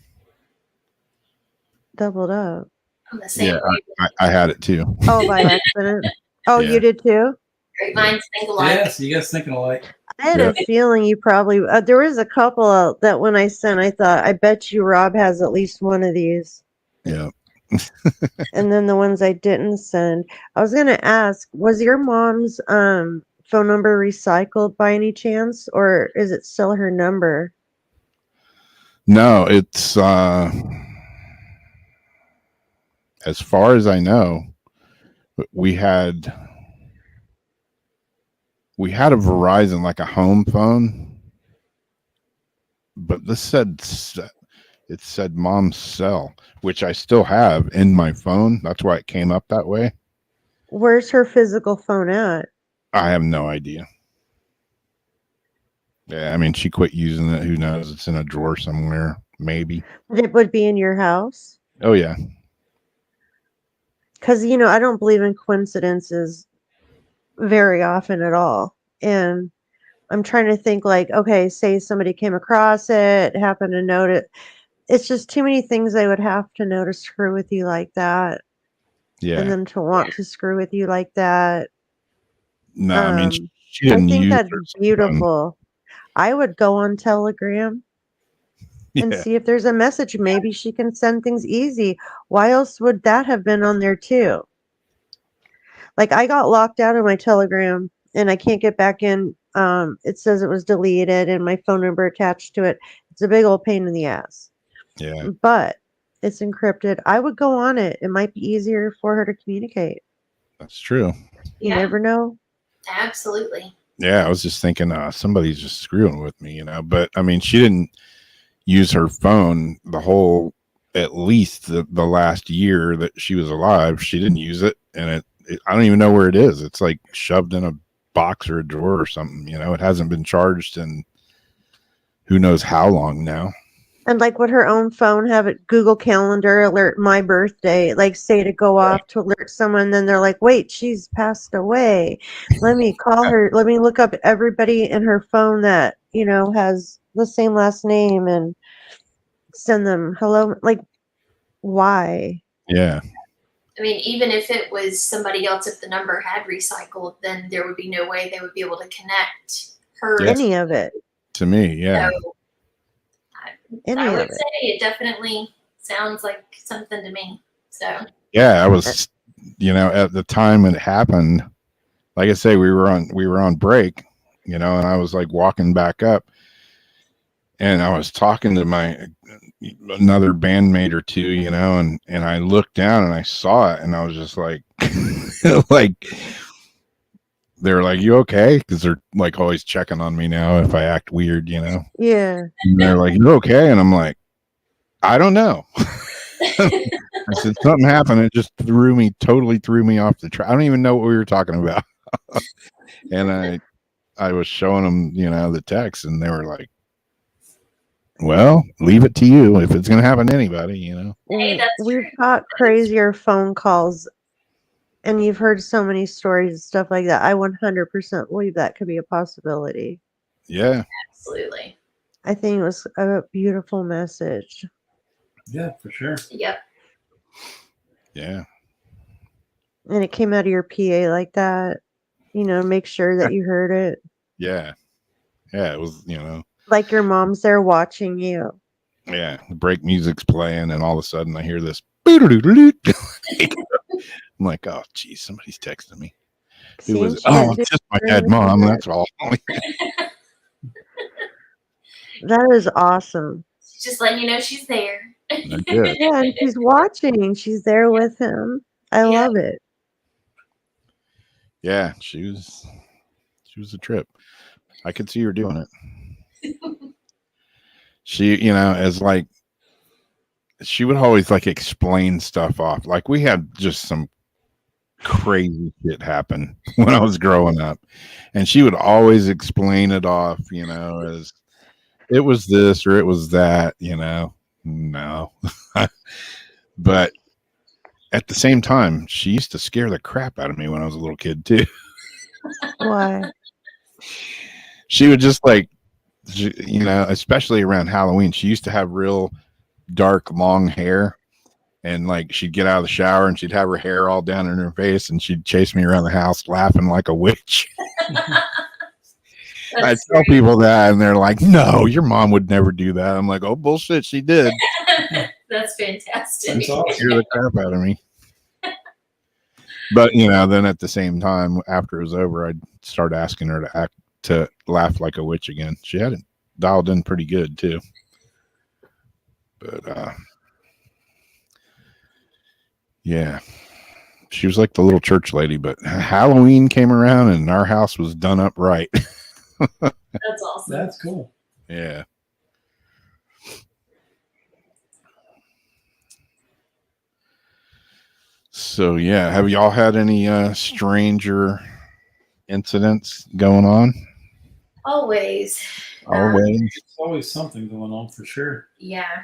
Doubled up. I'm the same Yeah, way. I had it too. Oh, by accident. Oh, Yeah. you did too? Great minds think alike. Yeah, so you guys thinking alike. I had Yeah. a feeling you probably. There was a couple that when I sent, I thought, I bet you Rob has at least one of these. Yeah. And then the ones I didn't send, I was gonna ask, was your mom's phone number recycled by any chance, or is it still her number? No, it's as far as I know, we had a Verizon, like a home phone, but this said it said mom's cell, which I still have in my phone. That's why it came up that way. Where's her physical phone at? I have no idea. Yeah, I mean, she quit using it. Who knows? It's in a drawer somewhere, maybe. It would be in your house. Oh yeah, Because, I don't believe in coincidences very often at all. And I'm trying to think like, okay, say somebody came across it, happened to note it. It's just too many things they would have to know to screw with you like that. yeah. And then to want to screw with you like that. No, I mean, she I didn't think use that'd her be cell phone. beautiful. I would go on Telegram and Yeah, see if there's a message. Maybe she can send things easy. Why else would that have been on there too? Like I got locked out of my Telegram and I can't get back in. It says it was deleted and my phone number attached to it. It's a big old pain in the ass. yeah, But it's encrypted. I would go on it. It might be easier for her to communicate. that's true. You Yeah. never know. Absolutely. Yeah, I was just thinking, somebody's just screwing with me, But I mean, she didn't use her phone the whole, at least the last year that she was alive. She didn't use it, and I don't even know where it is. It's like shoved in a box or a drawer or something. It hasn't been charged in who knows how long now. And like would her own phone have it Google Calendar alert my birthday, like say to go off to alert someone, then they're like, wait, she's passed away. Let me call her. Let me look up everybody in her phone that, has the same last name and send them hello. Like, why? Yeah, I mean, even if it was somebody else, if the number had recycled, then there would be no way they would be able to connect her. Yes. Any of it. to me, yeah. So Any I of would it. say it definitely sounds like something to me. So Yeah, I was, at the time it happened, like I say, we were on break, and I was like walking back up, and I was talking to another bandmate or two, and I looked down and I saw it, and I was just like, like, they were like, "You okay?" Because they're like always checking on me now if I act weird, Yeah. And they're like, "You okay?" And I'm like, "I don't know." I said, something happened. It just totally threw me off the track. I don't even know what we were talking about. And I was showing them, the text, and they were like, well, leave it to you if it's going to happen to anybody, Hey, that's We've true. got crazier phone calls, and you've heard so many stories and stuff like that. I 100% believe that could be a possibility. Yeah. Absolutely. I think it was a beautiful message. Yeah, for sure. Yep. Yeah. And it came out of your PA like that. Make sure that you heard it. Yeah. Yeah. It was, Like your mom's there watching you. yeah. The break music's playing, and all of a sudden I hear this. I'm like, oh, geez, somebody's texting me. Who was it? Oh, it's just my dead mom. That's all. That is awesome. Just letting you know she's there. Yeah, and she's watching. She's there with him. I love it. Yeah, she was a trip. I could see her doing it. She, as like, she would always like explain stuff off. Like, we had just some crazy shit happen when I was growing up, and she would always explain it off, as it was this or it was that, no. But at the same time, she used to scare the crap out of me when I was a little kid too. Why? She would just like, especially around Halloween, she used to have real dark, long hair. And like, she'd get out of the shower and she'd have her hair all down in her face, and she'd chase me around the house laughing like a witch. I tell people that, and they're like, no, your mom would never do that. I'm like, oh, bullshit, she did. That's fantastic. That's awesome. Scare the crap out of me. But, then at the same time, after it was over, I'd start asking her to laugh like a witch again. She had it dialed in pretty good, too. But, yeah. She was like the little church lady, but Halloween came around and our house was done up right. That's awesome. That's cool. Yeah. So, yeah, have y'all had any stranger incidents going on? Always. Always. There's always something going on for sure. Yeah.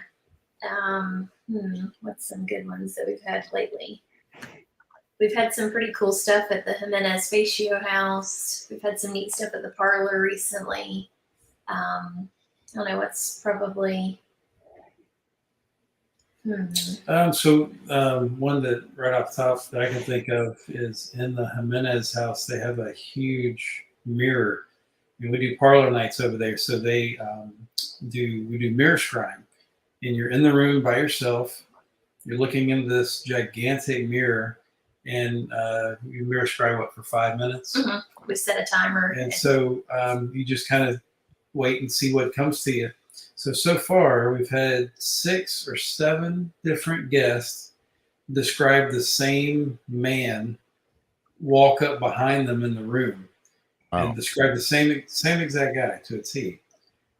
What's some good ones that we've had lately? We've had some pretty cool stuff at the Jimenez Facio house. We've had some neat stuff at the parlor recently. I don't know what's probably. One that right off the top that I can think of is in the Jimenez house. They have a huge mirror, and we do parlor nights over there. So we do mirror scrying, and you're in the room by yourself. You're looking into this gigantic mirror, and you mirror scry for 5 minutes. Mm-hmm. We set a timer, and so you just kind of wait and see what comes to you. So far, we've had 6 or 7 different guests describe the same man walk up behind them in the room and describe the same exact guy to a T.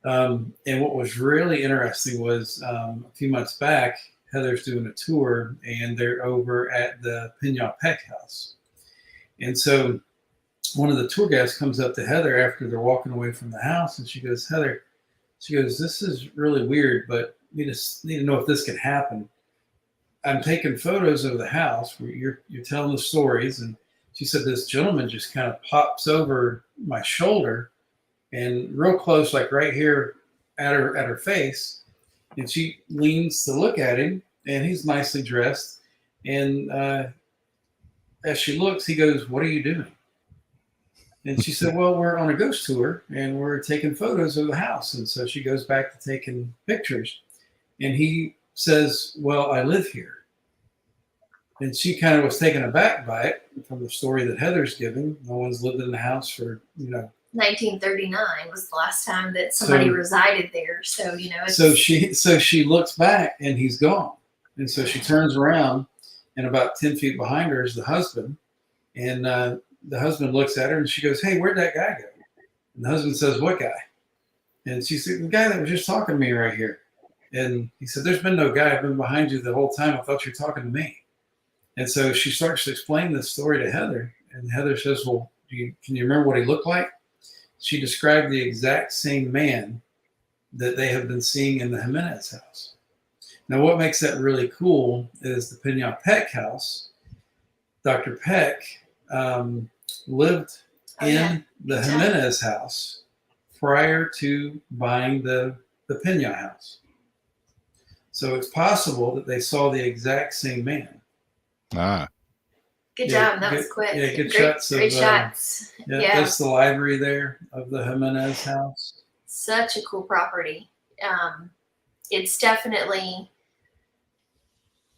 And what was really interesting was a few months back, Heather's doing a tour, and they're over at the Pignon Peck house. And so one of the tour guides comes up to Heather after they're walking away from the house, and she goes, Heather, this is really weird, but we just need to know if this can happen. I'm taking photos of the house where you're telling the stories, and she said this gentleman just kind of pops over my shoulder and real close, like right here at her face, and she leans to look at him, and he's nicely dressed, and as she looks, he goes, "What are you doing?" And she said, well, we're on a ghost tour and we're taking photos of the house. And so she goes back to taking pictures. And he says, well, I live here. And she kind of was taken aback by it from the story that Heather's giving. No one's lived in the house for, 1939 was the last time that somebody resided there. So, So she looks back and he's gone. And so she turns around, and about 10 feet behind her is the husband. And the husband looks at her and she goes, hey, where'd that guy go? And the husband says, what guy? And she said, the guy that was just talking to me right here. And he said, there's been no guy. I've been behind you the whole time. I thought you were talking to me. And so she starts to explain this story to Heather. And Heather says, well, can you remember what he looked like? She described the exact same man that they have been seeing in the Jimenez house. Now, what makes that really cool is the Pinion Peck house. Dr. Peck lived in the Jimenez house prior to buying the Pinion house. So it's possible that they saw the exact same man. Ah, Good job. That was quick. Yeah, good great, shots. Great shots. Yeah, that's the library there of the Jimenez house. Such a cool property. It's definitely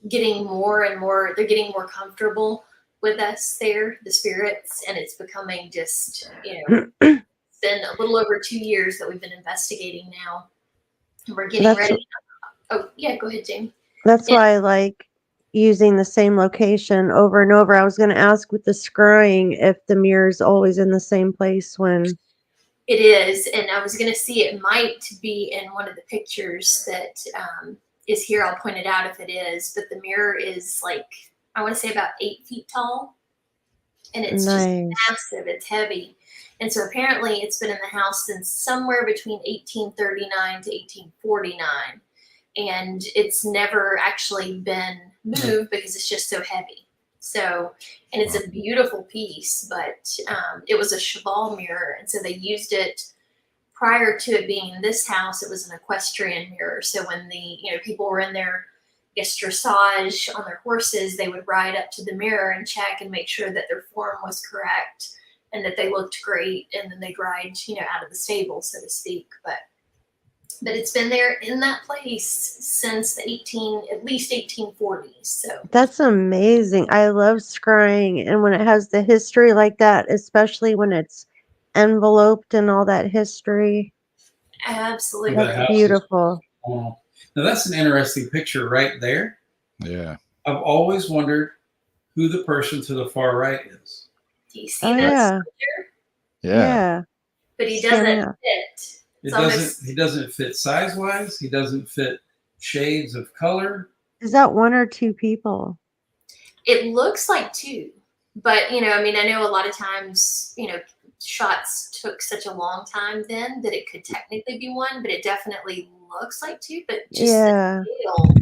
getting more and more, they're getting more comfortable with us there, the spirits, and it's becoming just, it's been a little over 2 years that we've been investigating now. And we're getting ready. Oh, yeah, go ahead, Jamie. That's why I like using the same location over and over. I was going to ask with the scrying if the mirror's always in the same place when... It is, and I was going to see it might be in one of the pictures that is here. I'll point it out if it is, but the mirror is like, I want to say about 8 feet tall, and it's just massive. It's heavy. And so apparently it's been in the house since somewhere between 1839 to 1849. And it's never actually been moved because it's just so heavy. So, and it's a beautiful piece, but it was a cheval mirror. And so they used it prior to it being in this house. It was an equestrian mirror. So when the, people were in their, dressage on their horses, they would ride up to the mirror and check and make sure that their form was correct and that they looked great. And then they'd ride, out of the stable, so to speak. But it's been there in that place since at least 1840s. So that's amazing. I love scrying, and when it has the history like that, especially when it's enveloped in all that history. Absolutely, that's beautiful. Now that's an interesting picture right there. Yeah, I've always wondered who the person to the far right is. Do you see that picture? Yeah. But he doesn't fit. He doesn't fit size-wise. He doesn't fit shades of color. Is that one or two people? It looks like two, but I know a lot of times, shots took such a long time then that it could technically be one, but it definitely looks like two. But just the scale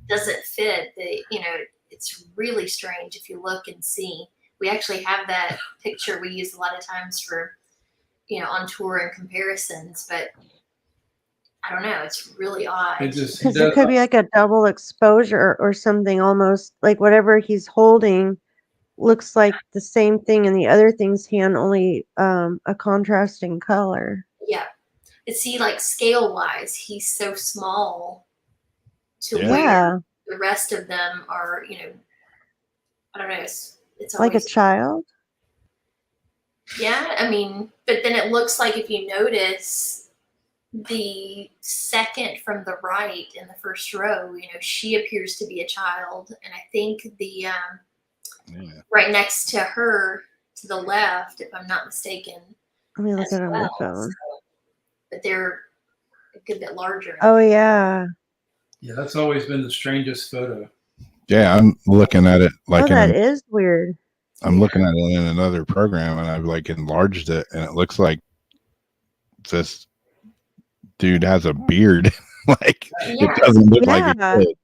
doesn't fit. It's really strange if you look and see. We actually have that picture we use a lot of times for, on tour and comparisons, but I don't know. It's really odd. Because it could be like a double exposure or something, almost like whatever he's holding looks like the same thing in the other thing's hand, only a contrasting color. Yeah. But see, like scale wise, he's so small to where the rest of them are, I don't know. It's like a child. Yeah, but then it looks like if you notice the second from the right in the first row, she appears to be a child. And I think the right next to her to the left, if I'm not mistaken. Let me look at it on my phone. But they're a good bit larger. Oh, yeah. Yeah, that's always been the strangest photo. Yeah, I'm looking at it like that is weird. I'm looking at it in another program, and I've like enlarged it, and it looks like this dude has a beard. It doesn't look like a kid.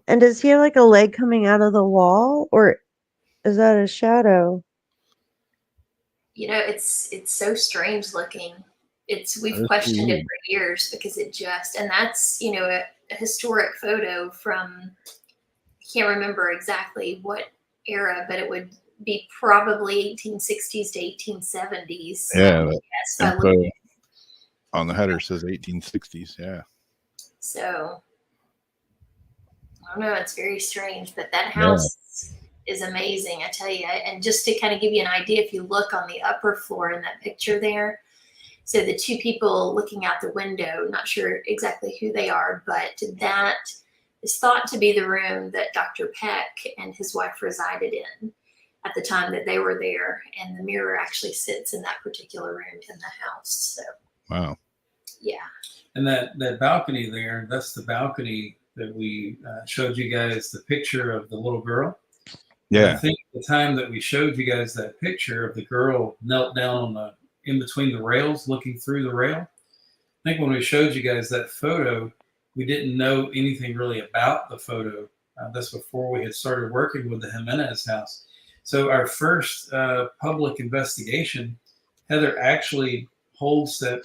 And does he have like a leg coming out of the wall, or is that a shadow? It's so strange looking. We've questioned it for years because and that's a historic photo from, I can't remember exactly what era, but it would be probably 1860s to 1870s. Yeah, on the header says 1860s. Yeah. So I don't know. It's very strange, but that house is amazing. I tell you. And just to kind of give you an idea, if you look on the upper floor in that picture there, so the two people looking out the window, not sure exactly who they are, but that is thought to be the room that Dr. Peck and his wife resided in at the time that they were there. And the mirror actually sits in that particular room in the house. So, wow. Yeah. And that balcony there, that's the balcony that we showed you guys the picture of the little girl. And I Yeah. think the time that we showed you guys that picture of the girl knelt down on the in between the rails, looking through the rail. I think when we showed you guys that photo, we didn't know anything really about the photo. That's before we had started working with the Jimenez house. So our first public investigation, Heather actually holds that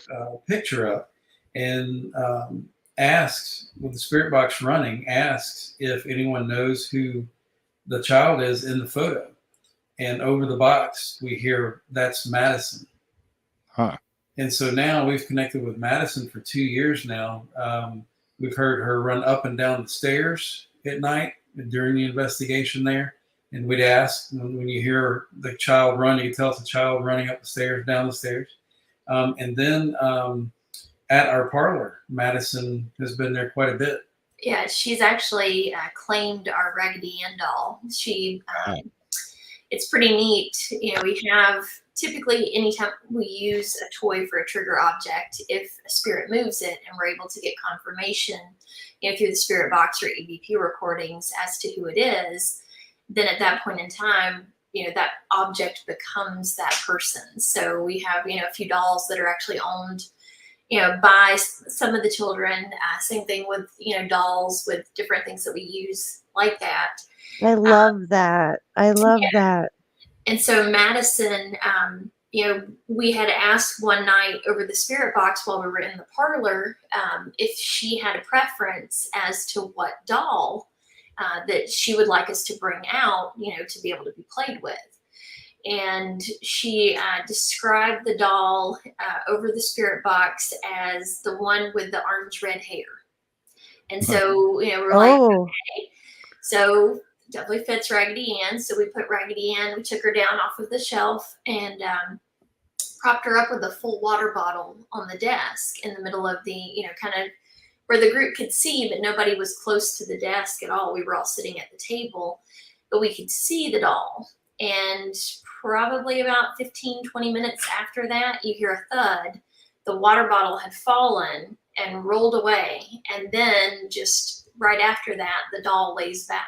picture up and asks, with the spirit box running, asks if anyone knows who the child is in the photo. And over the box, we hear, "That's Madison." Huh. And so now we've connected with Madison for 2 years now. We've heard her run up and down the stairs at night during the investigation there. And we'd ask, when you hear the child run, you tell us a child running up the stairs, down the stairs. And then at our parlor, Madison has been there quite a bit. Yeah, she's actually claimed our Raggedy Ann doll. It's pretty neat. You know, we have typically anytime we use a toy for a trigger object, if a spirit moves it and we're able to get confirmation, you know, through the spirit box or EVP recordings as to who it is, then at that point in time, you know, that object becomes that person. So we have, you know, a few dolls that are actually owned, you know, by some of the children. Same thing with, you know, dolls with different things that we use like that. I love that. I love that. And so Madison, you know, we had asked one night over the spirit box while we were in the parlor if she had a preference as to what doll that she would like us to bring out, you know, to be able to be played with. And she described the doll over the spirit box as the one with the orange-red hair. And so, you know, we're like, okay. So definitely fits Raggedy Ann. So we put Raggedy Ann, we took her down off of the shelf and propped her up with a full water bottle on the desk in the middle of the, you know, kind of where the group could see, but nobody was close to the desk at all. We were all sitting at the table, but we could see the doll. And probably about 15, 20 minutes after that, you hear a thud. The water bottle had fallen and rolled away. And then just right after that, the doll lays back.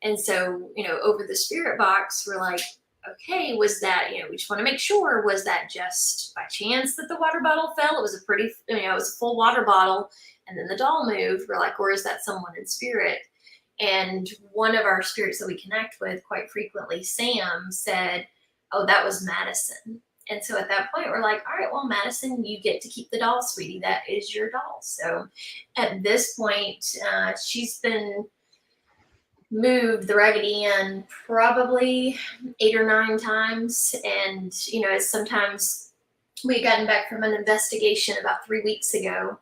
And so, you know, over the spirit box, we're like, okay, was that, you know, we just want to make sure, was that just by chance that the water bottle fell? It was a pretty, you know, it was a full water bottle and then the doll moved. We're like, or is that someone in spirit? And one of our spirits that we connect with quite frequently, Sam, said, oh, that was Madison. And so at that point, we're like, all right, well, Madison, you get to keep the doll, sweetie. That is your doll. So at this point, she's been moved, the Raggedy Ann, probably 8 or 9 times. And, you know, as sometimes we had gotten back from an investigation about 3 weeks ago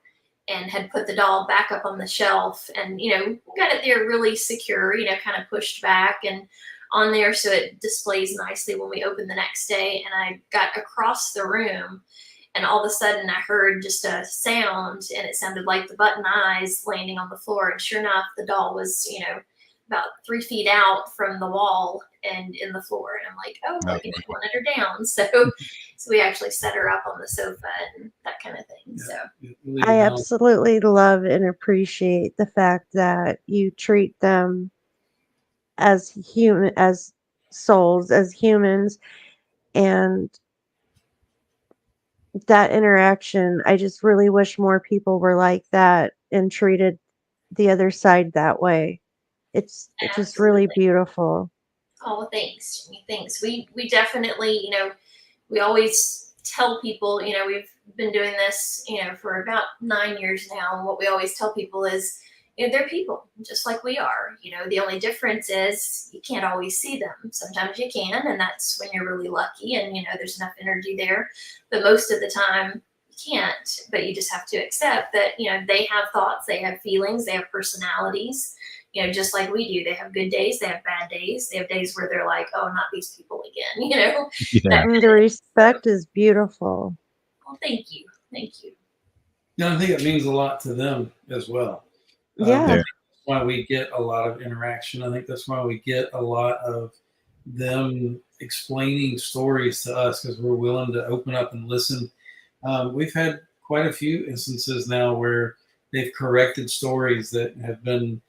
and had put the doll back up on the shelf and, you know, got it there really secure, you know, kind of pushed back and on there so it displays nicely when we open the next day. And I got across the room and all of a sudden I heard just a sound and it sounded like the button eyes landing on the floor. And sure enough, the doll was, you know, about 3 feet out from the wall and in the floor. And I'm like, oh, look, and she wanted her down. So we actually set her up on the sofa and that kind of thing. Yeah. So I absolutely love and appreciate the fact that you treat them as human, as souls, as humans, and that interaction. I just really wish more people were like that and treated the other side that way. It's just really beautiful. Oh, well, thanks. Thanks. We definitely, you know, we always tell people, you know, we've been doing this, you know, for about 9 years now. And what we always tell people is, you know, they're people just like we are. You know, the only difference is you can't always see them. Sometimes you can, and that's when you're really lucky and, you know, there's enough energy there. But most of the time you can't, but you just have to accept that, you know, they have thoughts, they have feelings, they have personalities. You know, just like we do. They have good days, they have bad days. They have days where they're like, oh, not these people again, you know? Yeah. And the respect is beautiful. Well, thank you. Thank you. Yeah, I think it means a lot to them as well. Yeah. That's why we get a lot of interaction. I think that's why we get a lot of them explaining stories to us because we're willing to open up and listen. We've had quite a few instances now where they've corrected stories that have been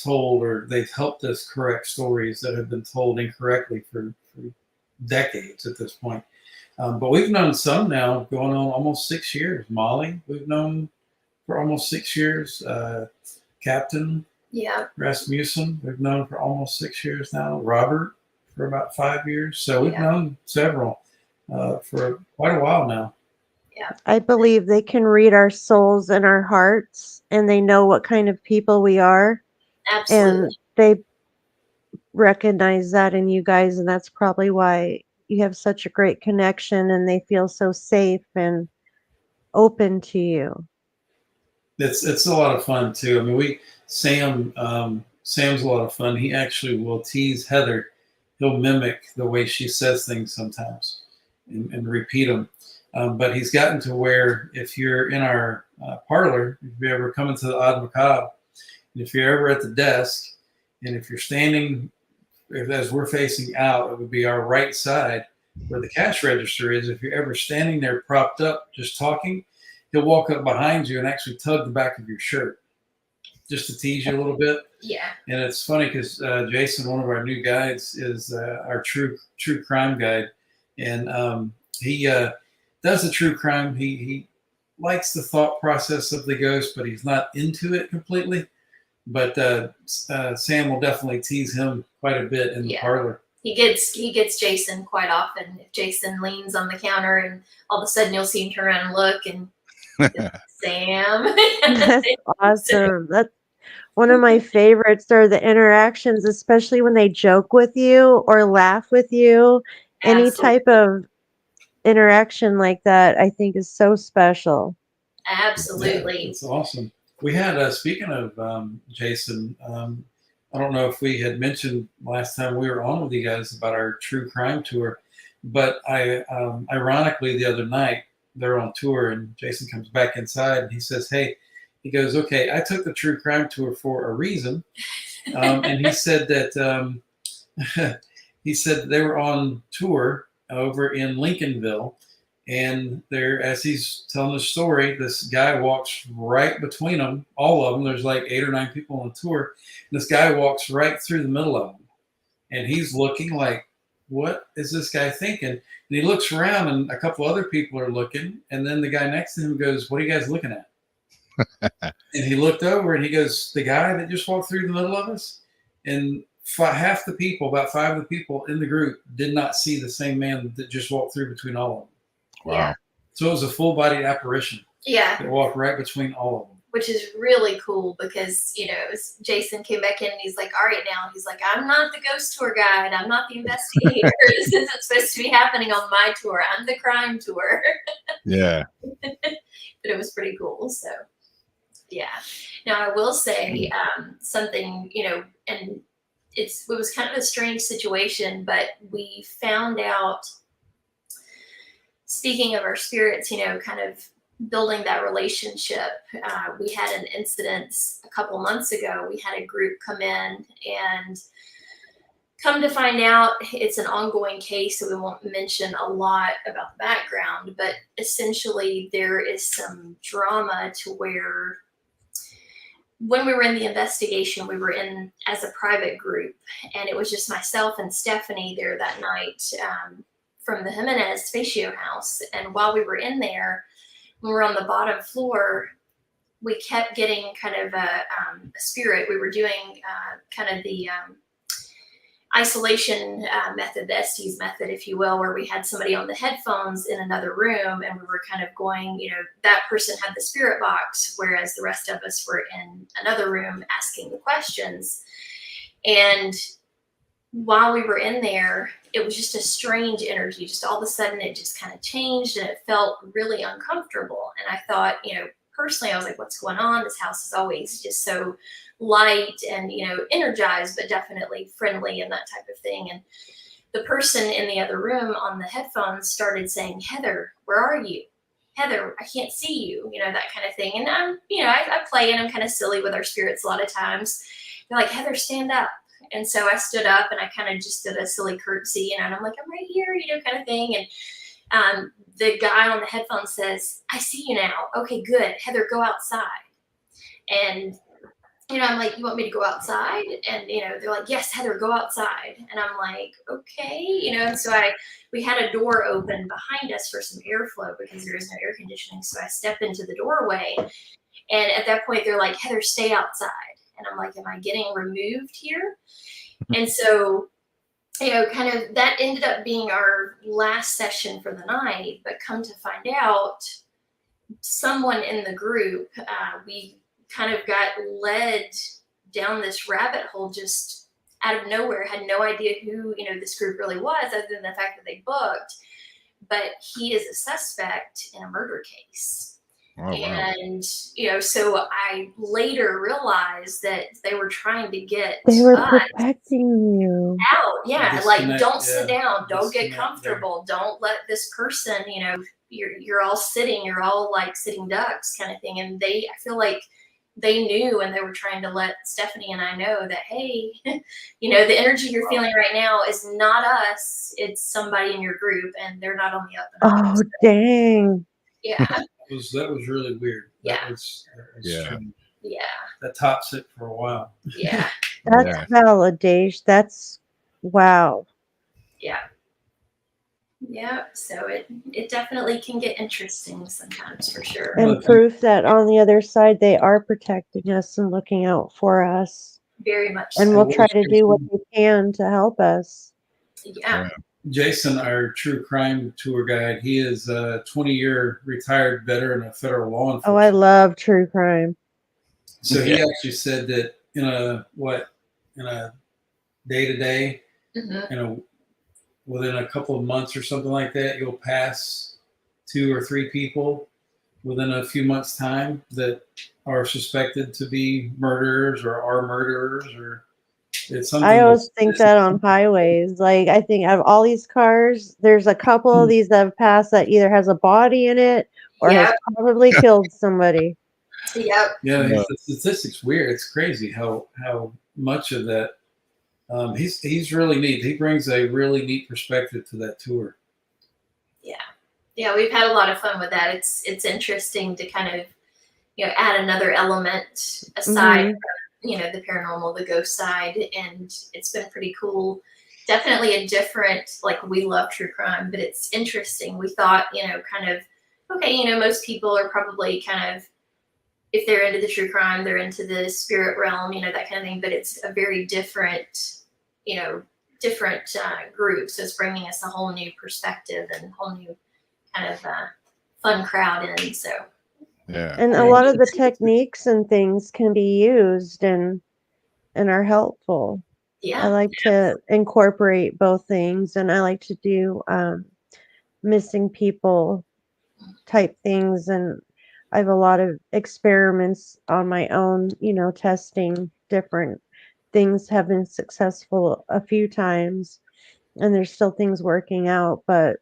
told, or they've helped us correct stories that have been told incorrectly for decades at this point. But we've known some now going on almost 6 years. Molly, we've known for almost 6 years. Captain Yeah. Rasmussen, we've known for almost 6 years now. Robert for about 5 years. So we've Yeah. known several for quite a while now. Yeah. I believe they can read our souls and our hearts, and they know what kind of people we are, Absolutely. and they recognize that in you guys, and that's probably why you have such a great connection and they feel so safe and open to you. It's a lot of fun too. I mean, Sam's a lot of fun. He actually will tease Heather. He'll mimic the way she says things sometimes and repeat them. But he's gotten to where if you're in our parlor, if you ever come into the Odd Macabre, and if you're ever at the desk, and if you're standing, as we're facing out, it would be our right side where the cash register is. If you're ever standing there propped up just talking, he'll walk up behind you and actually tug the back of your shirt just to tease you a little bit. Yeah. And it's funny because Jason, one of our new guides, is our true crime guide, and he does the true crime. He likes the thought process of the ghost, but he's not into it completely. But Sam will definitely tease him quite a bit in the parlor. He gets Jason quite often. If Jason leans on the counter and all of a sudden you'll see him turn around and look and Sam. That's awesome. That's one of my favorites are the interactions, especially when they joke with you or laugh with you. Any type of interaction like that, I think, is so special. Absolutely. Yeah, it's awesome. We had, speaking of Jason, I don't know if we had mentioned last time we were on with you guys about our true crime tour, but ironically, the other night, they're on tour and Jason comes back inside and he says, hey, he goes, okay, I took the true crime tour for a reason. And he said that he said they were on tour over in Lincolnville. And there, as he's telling the story, this guy walks right between them, all of them. There's like 8 or 9 people on the tour. And this guy walks right through the middle of them. And he's looking like, what is this guy thinking? And he looks around and a couple other people are looking. And then the guy next to him goes, what are you guys looking at? And he looked over and he goes, the guy that just walked through the middle of us? And half the people, about 5 of the people in the group, did not see the same man that just walked through between all of them. Wow. Yeah. So it was a full-body apparition. Yeah. That walked right between all of them. Which is really cool because, Jason came back in and he's like, all right, now. He's like, I'm not the ghost tour guide. I'm not the investigator. This isn't supposed to be happening on my tour. I'm the crime tour. Yeah. But it was pretty cool. So, yeah. Now, I will say something, and it was kind of a strange situation, but we found out, speaking of our spirits, kind of building that relationship. We had an incident a couple months ago. We had a group come in and come to find out it's an ongoing case, so we won't mention a lot about the background, but essentially there is some drama to where when we were in the investigation, we were in as a private group, and it was just myself and Stephanie there that night from the Jimenez Spatio house. And while we were in there, when we were on the bottom floor, we kept getting kind of a spirit. We were doing kind of the isolation method, the Estes method, if you will, where we had somebody on the headphones in another room and we were kind of going, that person had the spirit box, whereas the rest of us were in another room asking the questions. And while we were in there, it was just a strange energy. Just all of a sudden, it just kind of changed and it felt really uncomfortable. And I thought, personally, I was like, what's going on? This house is always just so light and, energized, but definitely friendly and that type of thing. And the person in the other room on the headphones started saying, Heather, where are you? Heather, I can't see you, that kind of thing. And I'm, I play and I'm kind of silly with our spirits a lot of times. They're like, Heather, stand up. And so I stood up and I kind of just did a silly curtsy, and I'm like, I'm right here, kind of thing. And the guy on the headphones says, "I see you now. Okay, good. Heather, go outside." And I'm like, "You want me to go outside?" And they're like, "Yes, Heather, go outside." And I'm like, "Okay." And so we had a door open behind us for some airflow because there is no air conditioning. So I step into the doorway, and at that point they're like, "Heather, stay outside." And I'm like, "Am I getting removed here?" And so kind of that ended up being our last session for the night. But come to find out, someone in the group, we kind of got led down this rabbit hole just out of nowhere. Had no idea who this group really was, other than the fact that they booked. But he is a suspect in a murder case. Oh, wow. And so I later realized that they were trying to get They were us protecting you. out. Yeah, like, Disconnect, don't sit yeah. down, don't get Disconnect comfortable, don't let this person, you're all sitting, you're all like sitting ducks kind of thing. And I feel like they knew, and they were trying to let Stephanie and I know that, hey, the energy you're feeling right now is not us, it's somebody in your group, and they're not on the up and up. Oh, So, dang. yeah. That was really weird. Yeah. That was Yeah. strange. Yeah. That tops it for a while. Yeah. That's Yeah. validation. That's wow. Yeah. Yeah. So it definitely can get interesting sometimes, for sure. And proof that on the other side they are protecting us and looking out for us. Very much And so. we'll try to do what we can to help us. Yeah. Jason, our true crime tour guide, he is a 20-year retired veteran of federal law enforcement. Oh, I love true crime. So he actually said that in a day-to-day, Mm-hmm. within a couple of months or something like that, you'll pass 2 or 3 people within a few months' time that are suspected to be murderers or are murderers, or it's something. I always think that on highways. Like, I think out of all these cars, there's a couple of these that have passed that either has a body in it or has probably killed somebody. Yep. Yeah, the statistics weird. It's crazy how much of that. He's really neat. He brings a really neat perspective to that tour. Yeah, we've had a lot of fun with that. It's interesting to kind of add another element aside from the paranormal, the ghost side, and it's been pretty cool. Definitely a different, like, we love true crime, but it's interesting. We thought kind of, okay, most people are probably kind of, if they're into the true crime, they're into the spirit realm, that kind of thing. But it's a very different, group. So it's bringing us a whole new perspective and a whole new kind of fun crowd in. So Yeah. And a lot of the techniques and things can be used and are helpful. yeah, I like to incorporate both things, and I like to do missing people type things, and I have a lot of experiments on my own, testing different things, have been successful a few times, and there's still things working out, but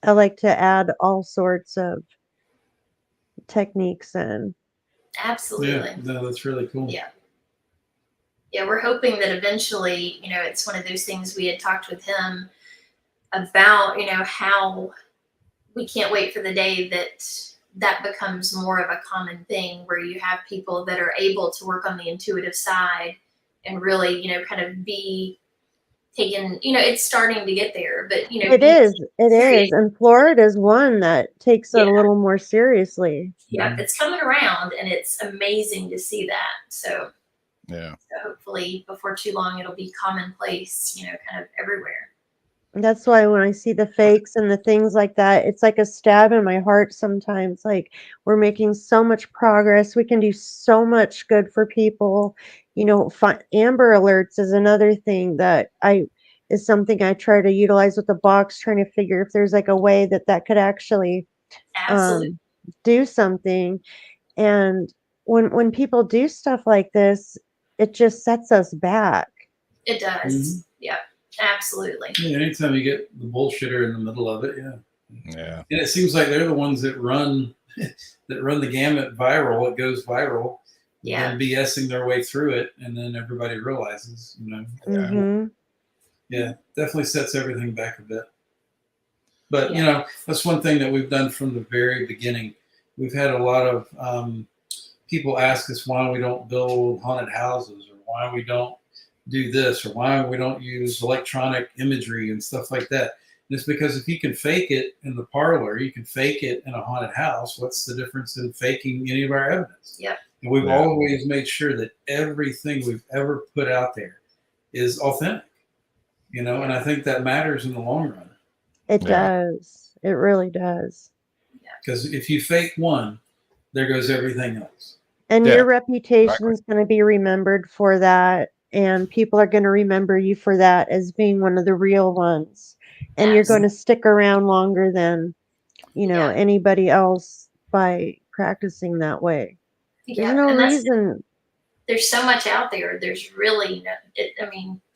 I like to add all sorts of techniques in. absolutely. Yeah, no, that's really cool. Yeah. Yeah, we're hoping that eventually, it's one of those things we had talked with him about, how we can't wait for the day that becomes more of a common thing, where you have people that are able to work on the intuitive side and really, kind of be taken, it's starting to get there, but It is. And Florida is one that takes it a little more seriously. Yeah, it's coming around, and it's amazing to see that. So Yeah. So hopefully before too long, it'll be commonplace, kind of everywhere. That's why when I see the fakes and the things like that, it's like a stab in my heart sometimes. Like, we're making so much progress. We can do so much good for people. Amber Alerts is another thing that is something I try to utilize with the box, trying to figure if there's like a way that could actually do something. And when people do stuff like this, it just sets us back. It does. Mm-hmm. Yeah, absolutely. Yeah, anytime you get the bullshitter in the middle of it, yeah. Yeah. And it seems like they're the ones that run the gamut viral. It goes viral. Yeah. Them BSing their way through it, and then everybody realizes, Mm-hmm. Yeah, definitely sets everything back a bit. But that's one thing that we've done from the very beginning. We've had a lot of people ask us why we don't build haunted houses, or why we don't do this, or why we don't use electronic imagery and stuff like that. And it's because if you can fake it in the parlor, you can fake it in a haunted house. What's the difference in faking any of our evidence? Yep. And we've always made sure that everything we've ever put out there is authentic, and I think that matters in the long run. It does. It really does. Because if you fake one, there goes everything else. And your reputation is going to be remembered for that. And people are going to remember you for that as being one of the real ones. And you're going to stick around longer than, anybody else by practicing that way. There's no reason. There's so much out there. There's really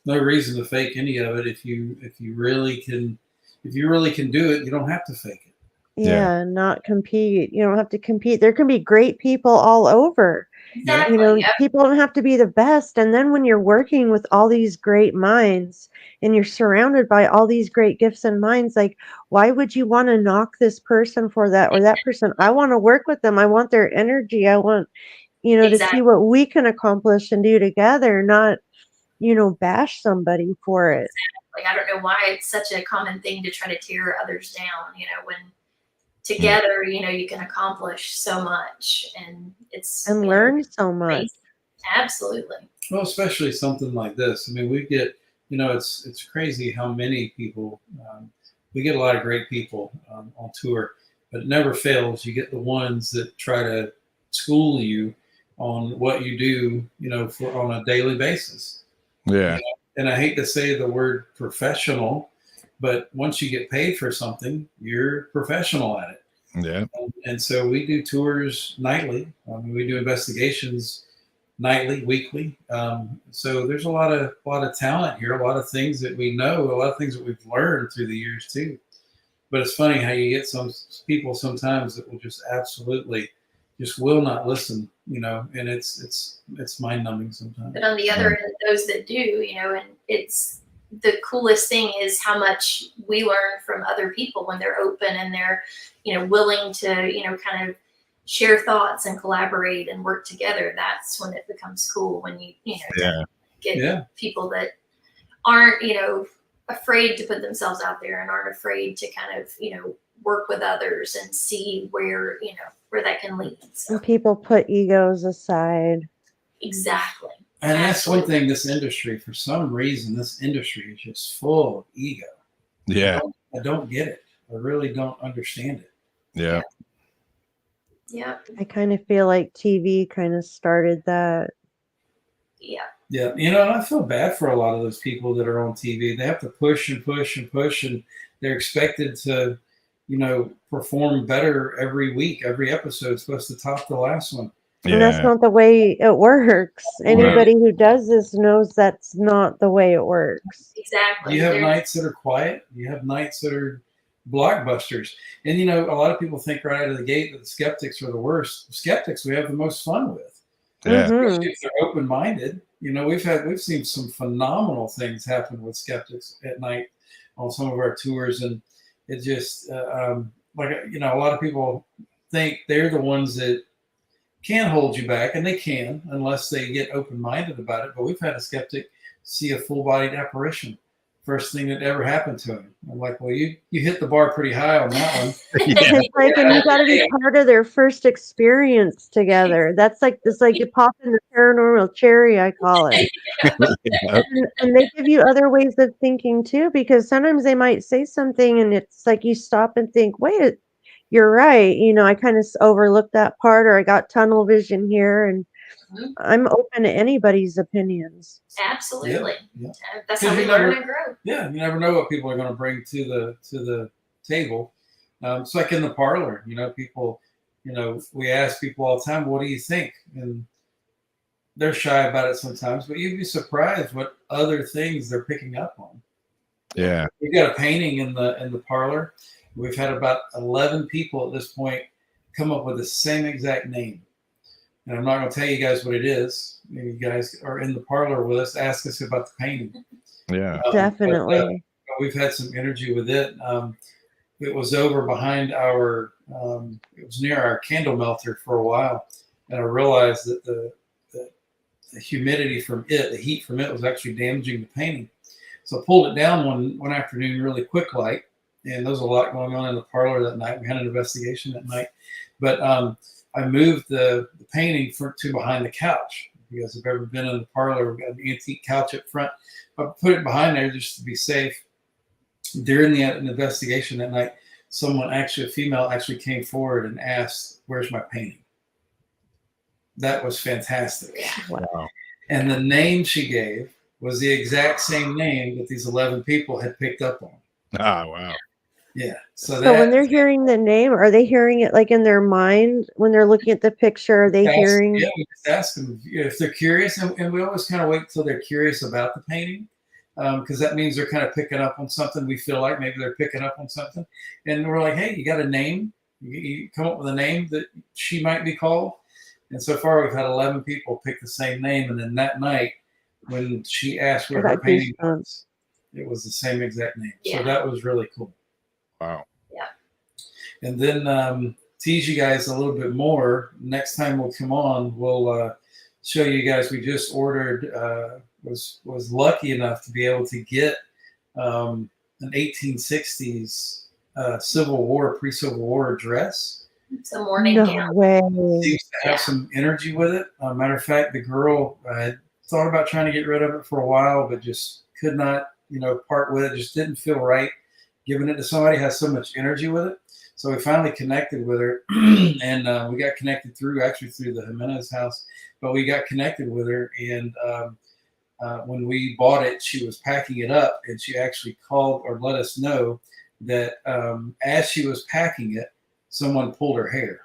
no reason to fake any of it. If you really can do it, you don't have to fake it. Yeah, not compete. You don't have to compete. There can be great people all over. Exactly. People don't have to be the best. And then when you're working with all these great minds and you're surrounded by all these great gifts and minds, like, why would you want to knock this person for that or that person? I want to work with them. I want their energy. I want, to see what we can accomplish and do together, not, bash somebody for it. Exactly. I don't know why it's such a common thing to try to tear others down, when together, you can accomplish so much, and learn so much. Crazy. Absolutely. Well, especially something like this. I mean, we get, it's crazy how many people, we get a lot of great people on tour, but it never fails. You get the ones that try to school you on what you do, on a daily basis. Yeah. And I hate to say the word professional, but once you get paid for something, you're professional at it. Yeah. And so we do tours nightly. We do investigations nightly, weekly. So there's a lot of talent here, a lot of things that we know, a lot of things that we've learned through the years too. But it's funny how you get some people sometimes that will just absolutely just will not listen, and it's mind numbing sometimes. But on the other end, those that do, and it's the coolest thing is how much we learn from other people when they're open and they're, willing to, kind of share thoughts and collaborate and work together. That's when it becomes cool, when you get people that aren't, afraid to put themselves out there and aren't afraid to kind of, work with others and see where, where that can lead. So. And people put egos aside. Exactly. And that's one thing, this industry, for some reason, this industry is just full of ego. Yeah. I don't get it. I really don't understand it. Yeah. Yeah. I kind of feel like TV kind of started that. Yeah. Yeah. And I feel bad for a lot of those people that are on TV. They have to push and push and push, and they're expected to, perform better every week. Every episode is supposed to top the last one. Yeah. And that's not the way it works. Anybody who does this knows that's not the way it works. Exactly. You have nights that are quiet. You have nights that are blockbusters. And, a lot of people think right out of the gate that the skeptics are the worst. Skeptics we have the most fun with. Yeah. Especially if they're open-minded. We've seen some phenomenal things happen with skeptics at night on some of our tours. And it just, a lot of people think they're the ones that can hold you back, and they can, unless they get open-minded about it. But we've had a skeptic see a full-bodied apparition. First thing that ever happened to him. I'm like, well, you hit the bar pretty high on that one. It's like, and you got to be part of their first experience together. That's like this, like you pop in the paranormal cherry, I call it. And they give you other ways of thinking too, because sometimes they might say something, and it's like you stop and think, wait, you're right. I kind of overlooked that part, or I got tunnel vision here, and I'm open to anybody's opinions. Absolutely. Yeah. That's how we learn and grow. Yeah, you never know what people are going to bring to the table. It's like in the parlor, people, we ask people all the time, what do you think? And they're shy about it sometimes, but you'd be surprised what other things they're picking up on. Yeah. We've got a painting in the parlor. We've had about 11 people at this point come up with the same exact name. And I'm not going to tell you guys what it is. Maybe you guys are in the parlor with us. Ask us about the painting. Yeah. Definitely. But we've had some energy with it. it was over behind our, it was near our candle melter for a while. And I realized that the humidity from it, the heat from it was actually damaging the painting. So I pulled it down one afternoon really quick like, and there was a lot going on in the parlor that night. We had an investigation that night. But I moved the painting to behind the couch. If you guys have ever been in the parlor, we've got an antique couch up front. I put it behind there just to be safe. During the investigation that night, a female actually came forward and asked, "Where's my painting?" That was fantastic. Wow. And the name she gave was the exact same name that these 11 people had picked up on. Oh, wow. Yeah. So when they're hearing the name, are they hearing it like in their mind when they're looking at the picture? Are they hearing? Yeah, we just ask them if they're curious, and we always kind of wait until they're curious about the painting, because that means they're kind of picking up on something. We feel like maybe they're picking up on something, and we're like, "Hey, you got a name? You come up with a name that she might be called." And so far, we've had 11 people pick the same name, and then that night, when she asked where her painting was, it was the same exact name. Yeah. So that was really cool. Wow. Yeah. And then tease you guys a little bit more. Next time we'll come on, we'll show you guys. We just ordered, was lucky enough to be able to get an 1860s Civil War, pre-Civil War dress. It's a morning gown. Way. Seems to have some energy with it. Matter of fact, the girl had thought about trying to get rid of it for a while, but just could not, part with it. Just didn't feel right. Giving it to somebody has so much energy with it. So we finally connected with her, and we got connected through the Jimenez house, but we got connected with her. And when we bought it, she was packing it up, and she actually called or let us know that as she was packing it, someone pulled her hair.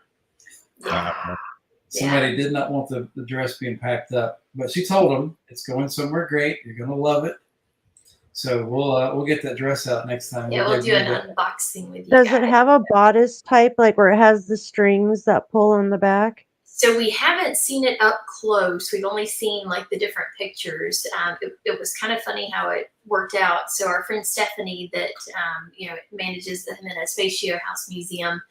Somebody did not want the dress being packed up, but she told them it's going somewhere great. You're going to love it. So we'll get that dress out next time. Yeah, we'll do an unboxing with you. Does guys. it have a bodice type, like where it has the strings that pull on the back? So we haven't seen it up close. We've only seen like the different pictures. It was kind of funny how it worked out. So our friend Stephanie that, manages the Jimenez Facio House Museum,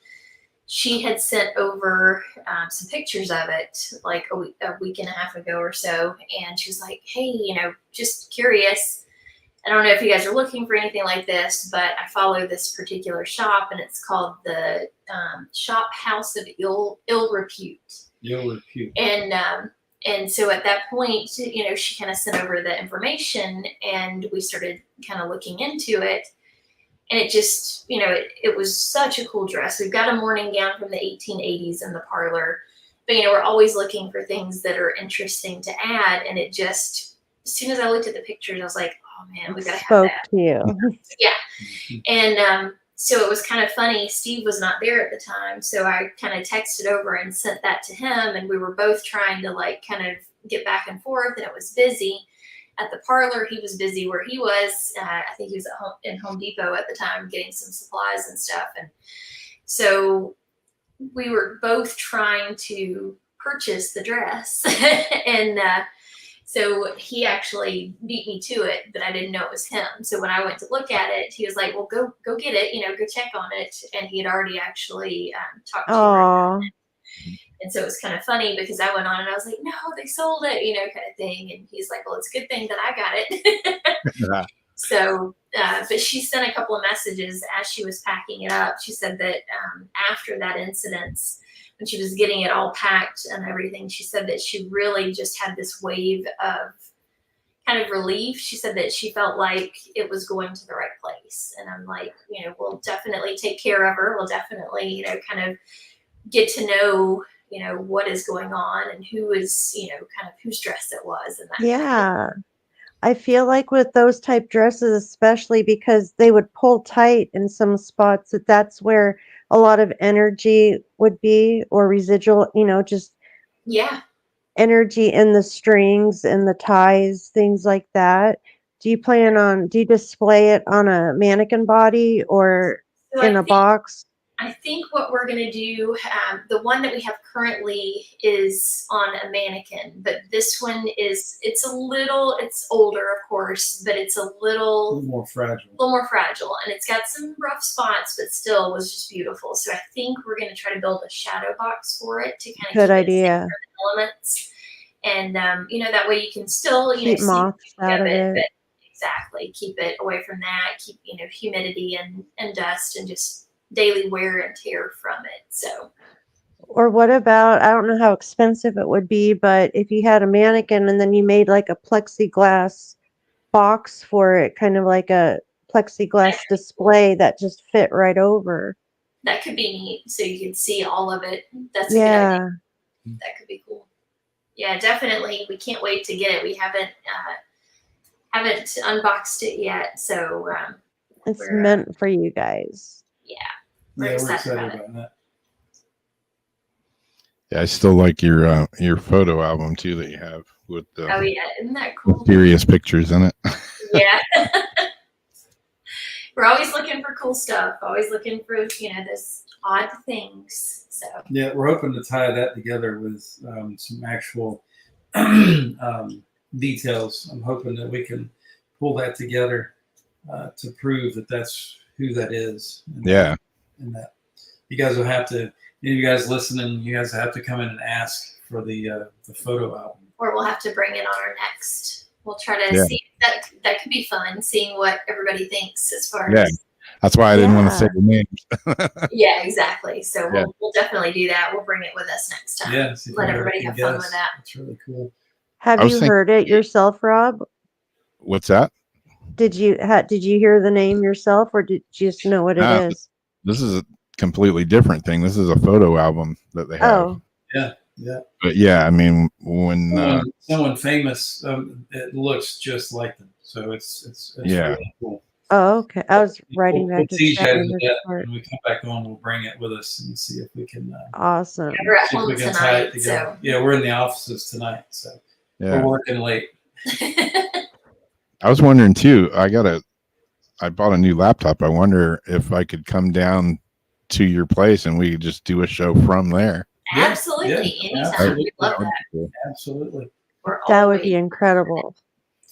she had sent over some pictures of it like a week and a half ago or so. And she was like, "Hey, just curious. I don't know if you guys are looking for anything like this, but I follow this particular shop, and it's called the Shop House of Ill Repute." Ill Repute. And so at that point, she kind of sent over the information, and we started kind of looking into it. And it just, it was such a cool dress. We've got a morning gown from the 1880s in the parlor, but we're always looking for things that are interesting to add. And it just, as soon as I looked at the pictures, I was like, "Oh man, we gotta have that." To you. Yeah. And so it was kind of funny. Steve was not there at the time, so I kind of texted over and sent that to him, and we were both trying to like kind of get back and forth, and it was busy. At the parlor, he was busy where he was. I think he was in Home Depot at the time getting some supplies and stuff. And so we were both trying to purchase the dress. And so he actually beat me to it, but I didn't know it was him. So when I went to look at it, he was like, "Well, go get it, go check on it." And he had already actually talked to her. And so it was kind of funny because I went on and I was like, "No, they sold it," kind of thing. And he's like, "Well, it's a good thing that I got it." So, but she sent a couple of messages as she was packing it up. She said that after that incident, when she was getting it all packed and everything, she said that she really just had this wave of kind of relief. She said that she felt like it was going to the right place. And I'm like, we'll definitely take care of her. We'll definitely, kind of get to know, what is going on and who is, kind of whose dress it was. And that Yeah. I feel like with those type dresses, especially because they would pull tight in some spots, that's where a lot of energy would be, or residual, just energy in the strings and the ties, things like that. Do you display it on a mannequin body or in a box? I think what we're going to do, the one that we have currently is on a mannequin, but this one it's older, of course, but it's a little more fragile. And it's got some rough spots, but still was just beautiful. So I think we're going to try to build a shadow box for it to kind of Good keep idea. it safe from the elements. And, that way you can still, Keep see moths out of it. but exactly. Keep it away from that, keep, humidity and dust and just daily wear and tear from it. So, Or what about, I don't know how expensive it would be, but if you had a mannequin and then you made like a plexiglass box for it, kind of like a plexiglass display that just fit right over. that could be neat. So you can see all of it. That's a good idea. That could be cool. Yeah, definitely. We can't wait to get it. We haven't unboxed it yet. So It's meant for you guys. Yeah. We're excited about that. Yeah, I still like your photo album too that you have with the isn't that cool? serious pictures in it. Yeah. We're always looking for cool stuff. Always looking for this odd things. So yeah, we're hoping to tie that together with some actual details. I'm hoping that we can pull that together to prove that that's who that is. And that you guys will have to. You guys listening, you guys have to come in and ask for the photo album. Or we'll have to bring it on our next. We'll try to see that could be fun, seeing what everybody thinks as far as. That's why I didn't want to say the names. Yeah, exactly. So we'll definitely do that. We'll bring it with us next time. Yeah, let everybody have fun with that. It's really cool. Have you heard it yourself, Rob? What's that? Did you hear the name yourself, or did you just know what it is? This is a completely different thing. This is a photo album that they have. Oh, yeah. But yeah, I mean, when someone famous, it looks just like them. So it's really cool. Oh, okay. I was writing We'll back to chat. When we come back on, we'll bring it with us and see if we can. Awesome. We're at home tonight, so yeah, we're in the offices tonight, so we're working late. I was wondering too. I bought a new laptop. I wonder if I could come down to your place and we could just do a show from there. Absolutely, anytime. We'd love that. Absolutely. That would be incredible.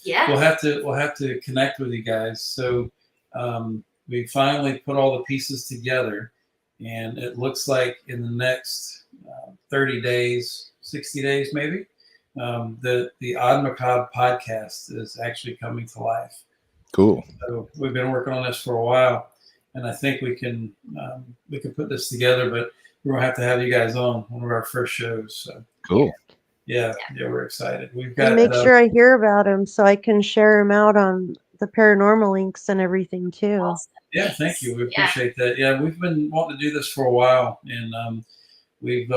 Yeah. We'll have to connect with you guys. So we finally put all the pieces together, and it looks like in the next 30 days, 60 days maybe, the Odd Macabre podcast is actually coming to life. Cool. So we've been working on this for a while, and I think we can put this together, but we're gonna have to have you guys on one of our first shows. So cool. Yeah, we're excited. We've got. And make sure I hear about him so I can share him out on the paranormal links and everything too. Awesome. Yeah, thank you. We appreciate that. Yeah, we've been wanting to do this for a while, and we've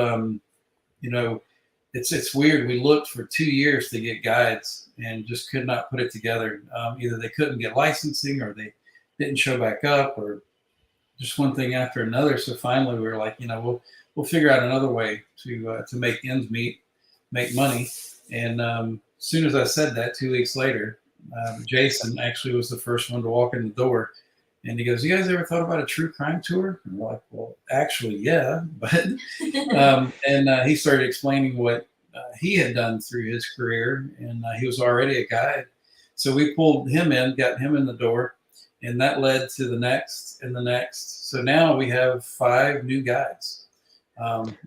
it's weird. We looked for 2 years to get guides and just could not put it together. Either they couldn't get licensing, or they didn't show back up, or just one thing after another. So finally, we were like, we'll figure out another way to make ends meet, make money. And as soon as I said that, 2 weeks later, Jason actually was the first one to walk in the door. And he goes, "You guys ever thought about a true crime tour?" And we're like, "Well, actually, yeah." But and he started explaining what he had done through his career, and he was already a guide. So we pulled him in, got him in the door, and that led to the next and the next. So now we have 5 new guides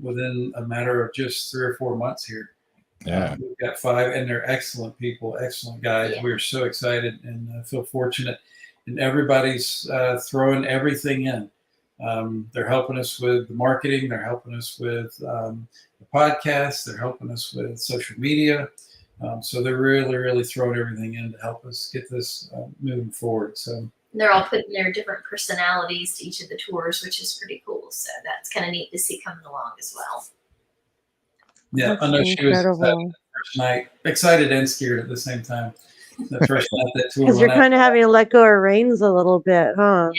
within a matter of just 3 or 4 months here. Yeah, we've got 5, and they're excellent people, excellent guys. Yeah. We're so excited and feel fortunate. And everybody's throwing everything in. They're helping us with the marketing. They're helping us with the podcast. They're helping us with social media. So they're really, really throwing everything in to help us get this moving forward. So they're all putting their different personalities to each of the tours, which is pretty cool. So that's kind of neat to see coming along as well. Yeah, that's I know incredible. She was excited the first night, excited and scared at the same time. The first night that tour. Because you're kind of having to let go of reins a little bit, huh?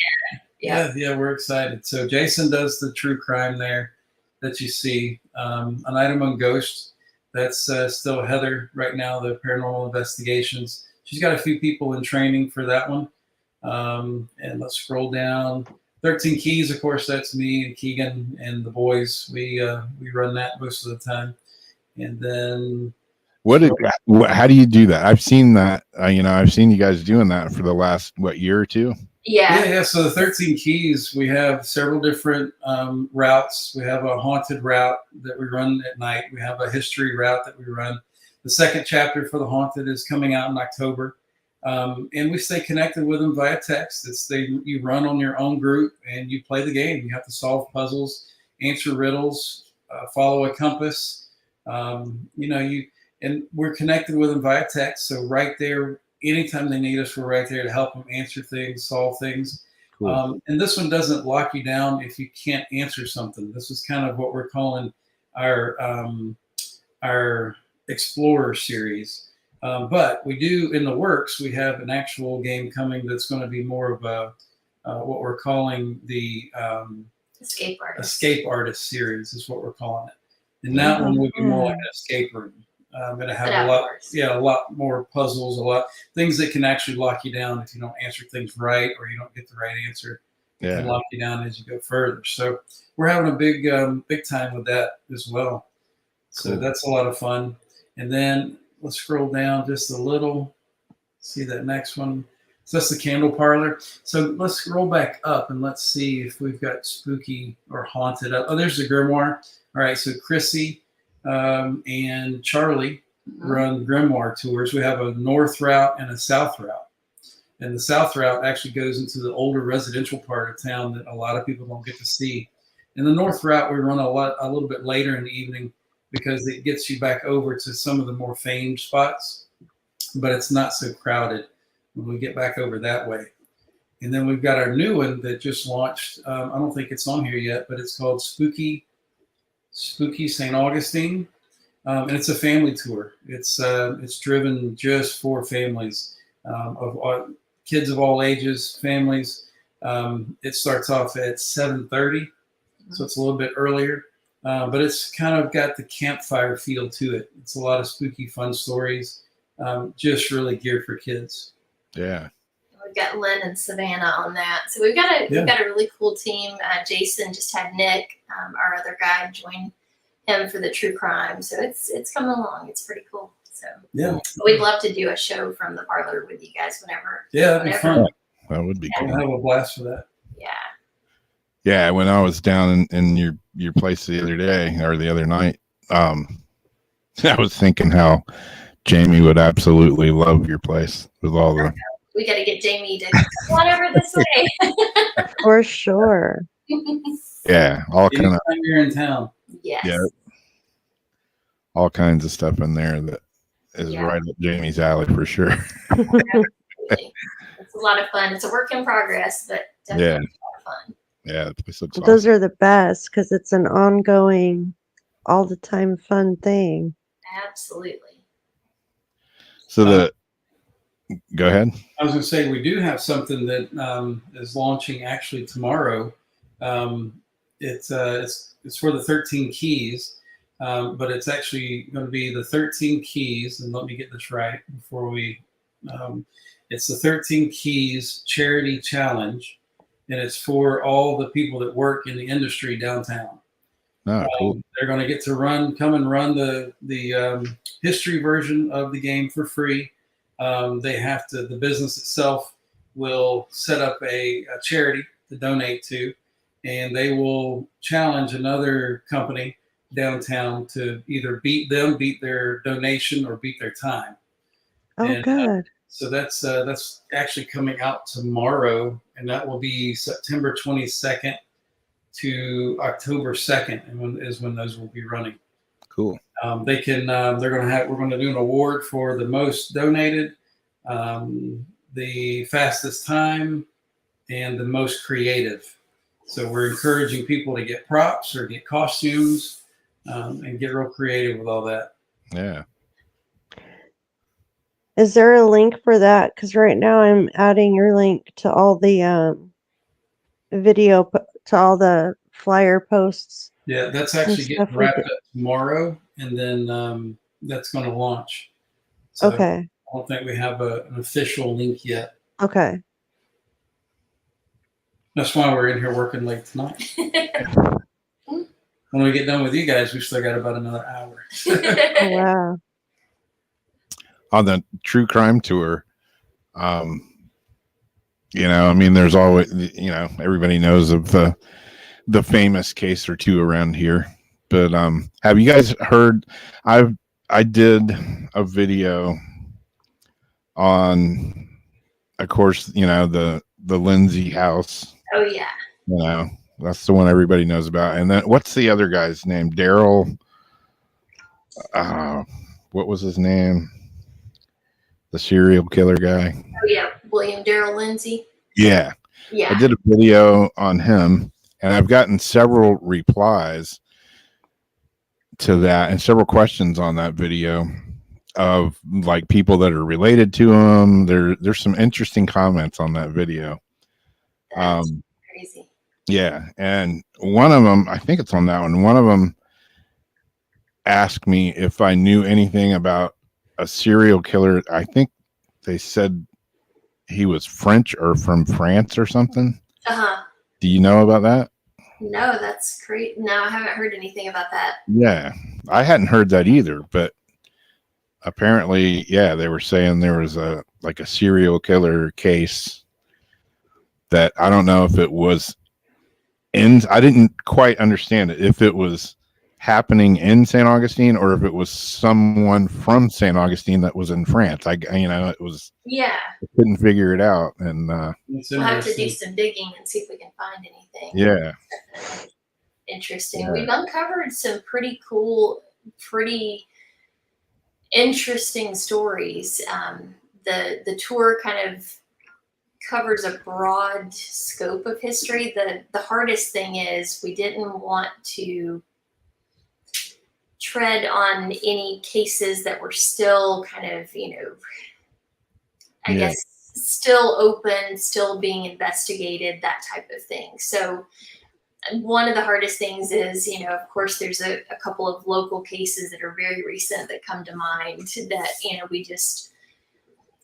Yeah, we're excited. So Jason does the true crime there that you see. A Night Among Ghosts, that's still Heather right now, the paranormal investigations. She's got a few people in training for that one. And let's scroll down. 13 Keys, of course, that's me and Keegan and the boys. We run that most of the time. And then how do you do that? I've seen that. I've seen you guys doing that for the last year or two. Yeah. So the 13 Keys, we have several different routes. We have a haunted route that we run at night. We have a history route that we run. The second chapter for the haunted is coming out in October. And we stay connected with them via text. You run on your own group and you play the game. You have to solve puzzles, answer riddles, follow a compass. And we're connected with them via text. So right there, anytime they need us, we're right there to help them answer things, solve things. Cool. And this one doesn't lock you down if you can't answer something. This is kind of what we're calling our Explorer series. But we do, in the works, we have an actual game coming that's going to be more of a what we're calling the Escape Artist series is what we're calling it. And that one will be more like an escape room. Going to have a lot more puzzles, a lot things that can actually lock you down if you don't answer things right or you don't get the right answer. It can lock you down as you go further. So we're having a big time with that as well. So that's a lot of fun. And then let's scroll down just a little. See that next one. So that's the candle parlor. So let's scroll back up and let's see if we've got spooky or haunted up. Oh, there's the grimoire. All right, so Chrissy and Charlie run grimoire tours. We have a north route and a south route. And the south route actually goes into the older residential part of town that a lot of people don't get to see. And the north route we run a little bit later in the evening because it gets you back over to some of the more famed spots, but it's not so crowded when we get back over that way. And then we've got our new one that just launched. I don't think it's on here yet, but it's called Spooky St. Augustine. And it's a family tour. It's driven just for families of kids of all ages, families. It starts off at 7:30, so it's a little bit earlier. But it's kind of got the campfire feel to it. It's a lot of spooky, fun stories, just really geared for kids. Yeah. We've got Lynn and Savannah on that. So we've got a really cool team. Jason just had Nick, our other guy, join him for the true crime. So it's coming along. It's pretty cool. So we'd love to do a show from the parlor with you guys whenever. Yeah, that'd be fun. That would be cool. We'll have a blast for that. Yeah. Yeah, when I was down in your place the other day or the other night, I was thinking how Jamie would absolutely love your place with all the. We got to get Jamie to come on over this way. For sure. Yeah, all kind of. Anytime you're in town. Yes. Yeah, all kinds of stuff in there that is right up Jamie's alley for sure. Absolutely. It's a lot of fun. It's a work in progress, but definitely a lot of fun. Yeah, the place looks Those awesome. are the best because it's an ongoing, all the time fun thing. Absolutely. So go ahead. I was going to say we do have something that is launching actually tomorrow. It's for the 13 Keys, but it's actually going to be the 13 Keys. And let me get this right before we. It's the 13 Keys Charity Challenge, and it's for all the people that work in the industry downtown. Oh, cool. They're going to get to come and run the history version of the game for free. The business itself will set up a charity to donate to, and they will challenge another company downtown to either beat their donation or beat their time. Oh, good. So that's actually coming out tomorrow, and that will be September 22nd to October 2nd, is when those will be running. Cool. We're going to do an award for the most donated, the fastest time, and the most creative. So we're encouraging people to get props or get costumes, and get real creative with all that. Yeah. Is there a link for that? Because right now I'm adding your link to all the video, to all the flyer posts. Yeah, that's actually getting wrapped up tomorrow, and then that's going to launch. So Okay. I don't think we have an official link yet. Okay. That's why we're in here working late tonight. When we get done with you guys, we still got about another hour. Oh, wow. On the true crime tour, I mean, there's always, everybody knows of the famous case or two around here. But have you guys heard? I did a video on, of course, the Lindsay house. Oh yeah. That's the one everybody knows about. And then what's the other guy's name? Daryl. What was his name? The serial killer guy. Oh yeah, William Darrell Lindsay. Yeah. Yeah. I did a video on him, and I've gotten several replies to that and several questions on that video of like people that are related to him. There's some interesting comments on that video. That's crazy. Yeah, and one of them, I think it's on that one. One of them asked me if I knew anything about a serial killer. I think they said he was French or from France or something. Uh-huh. Do you know about that? No, that's great. No, I haven't heard anything about that. Yeah, I hadn't heard that either, but apparently, yeah, they were saying there was a serial killer case that I don't know if it was I didn't quite understand it, if it was happening in St. Augustine or if it was someone from St. Augustine that was in France. It was, Yeah. I couldn't figure it out. And We'll have to do some digging and see if we can find anything. Yeah. Definitely interesting. Yeah. We've uncovered some pretty cool, pretty interesting stories. The tour kind of covers a broad scope of history. The hardest thing is we didn't want to tread on any cases that were still kind of, I guess still open, still being investigated, that type of thing. So one of the hardest things is, of course, there's a couple of local cases that are very recent that come to mind that, we just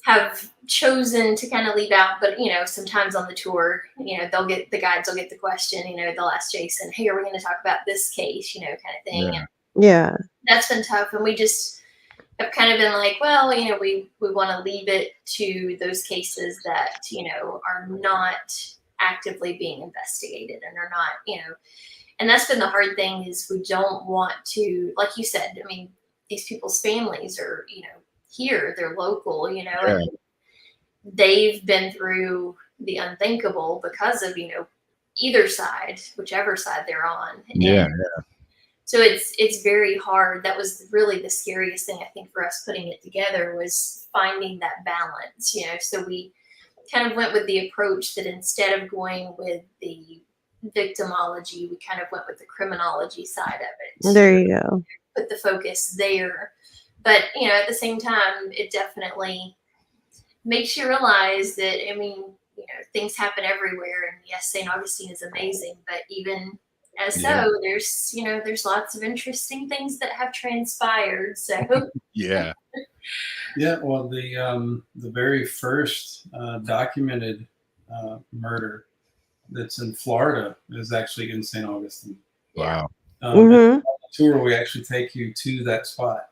have chosen to kind of leave out. But, sometimes on the tour, the guides will get the question, they'll ask Jason, hey, are we going to talk about this case, kind of thing. Yeah. Yeah. That's been tough. And we just have kind of been like, well, we want to leave it to those cases that, are not actively being investigated and are not, and that's been the hard thing is we don't want to, like you said, I mean, these people's families are, here, they're local, and they've been through the unthinkable because of, either side, whichever side they're on. Yeah. So it's very hard. That was really the scariest thing, I think, for us putting it together was finding that balance, so we kind of went with the approach that instead of going with the victimology, we kind of went with the criminology side of it. There you go. Put the focus there. But, at the same time, it definitely makes you realize that, I mean, things happen everywhere. And yes, St. Augustine is amazing, but even as so, there's lots of interesting things that have transpired. So Yeah. Yeah, well, the very first documented murder that's in Florida is actually in St. Augustine. Wow. Mhm. On the tour, we actually take you to that spot.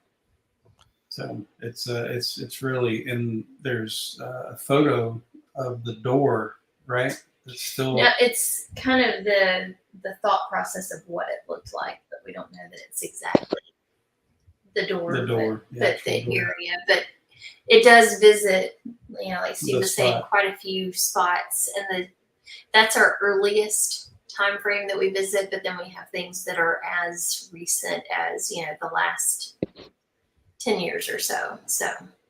So it's really, and there's a photo of the door, right? It's still. yeah, it's kind of the thought process of what it looked like, but we don't know that it's exactly the door, but the area. But it does visit, like Steve was saying, quite a few spots, and that's our earliest time frame that we visit. But then we have things that are as recent as the last 10 years or so. So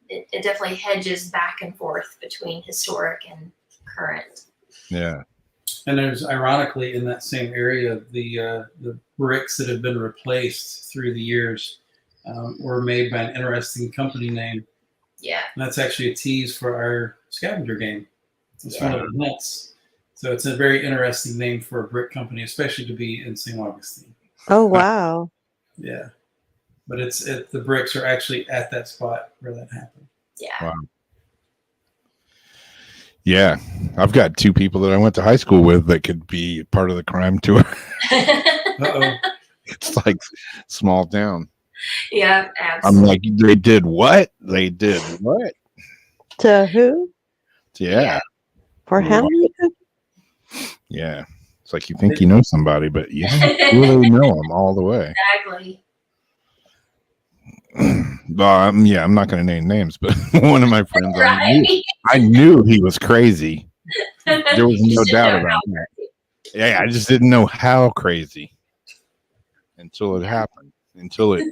it definitely hedges back and forth between historic and current. Yeah. And there's, ironically, in that same area, the bricks that have been replaced through the years were made by an interesting company name. Yeah. And that's actually a tease for our scavenger game. It's one of the nuts. So it's a very interesting name for a brick company, especially to be in St. Augustine. Oh, wow. Yeah. But the bricks are actually at that spot where that happened. Yeah. Wow. Yeah, I've got 2 people that I went to high school with that could be part of the crime tour. Uh-oh. It's like small town. Yeah, I'm absolutely. like, they did what? They did what? To who? Yeah. For how many? Yeah. It's like you think you know somebody, but you don't really know them all the way. Exactly. Well, yeah, I'm not going to name names, but one of my friends, Right. I knew he was crazy. There was You no should doubt know about how that. crazy. Yeah, I just didn't know how crazy until it happened, until it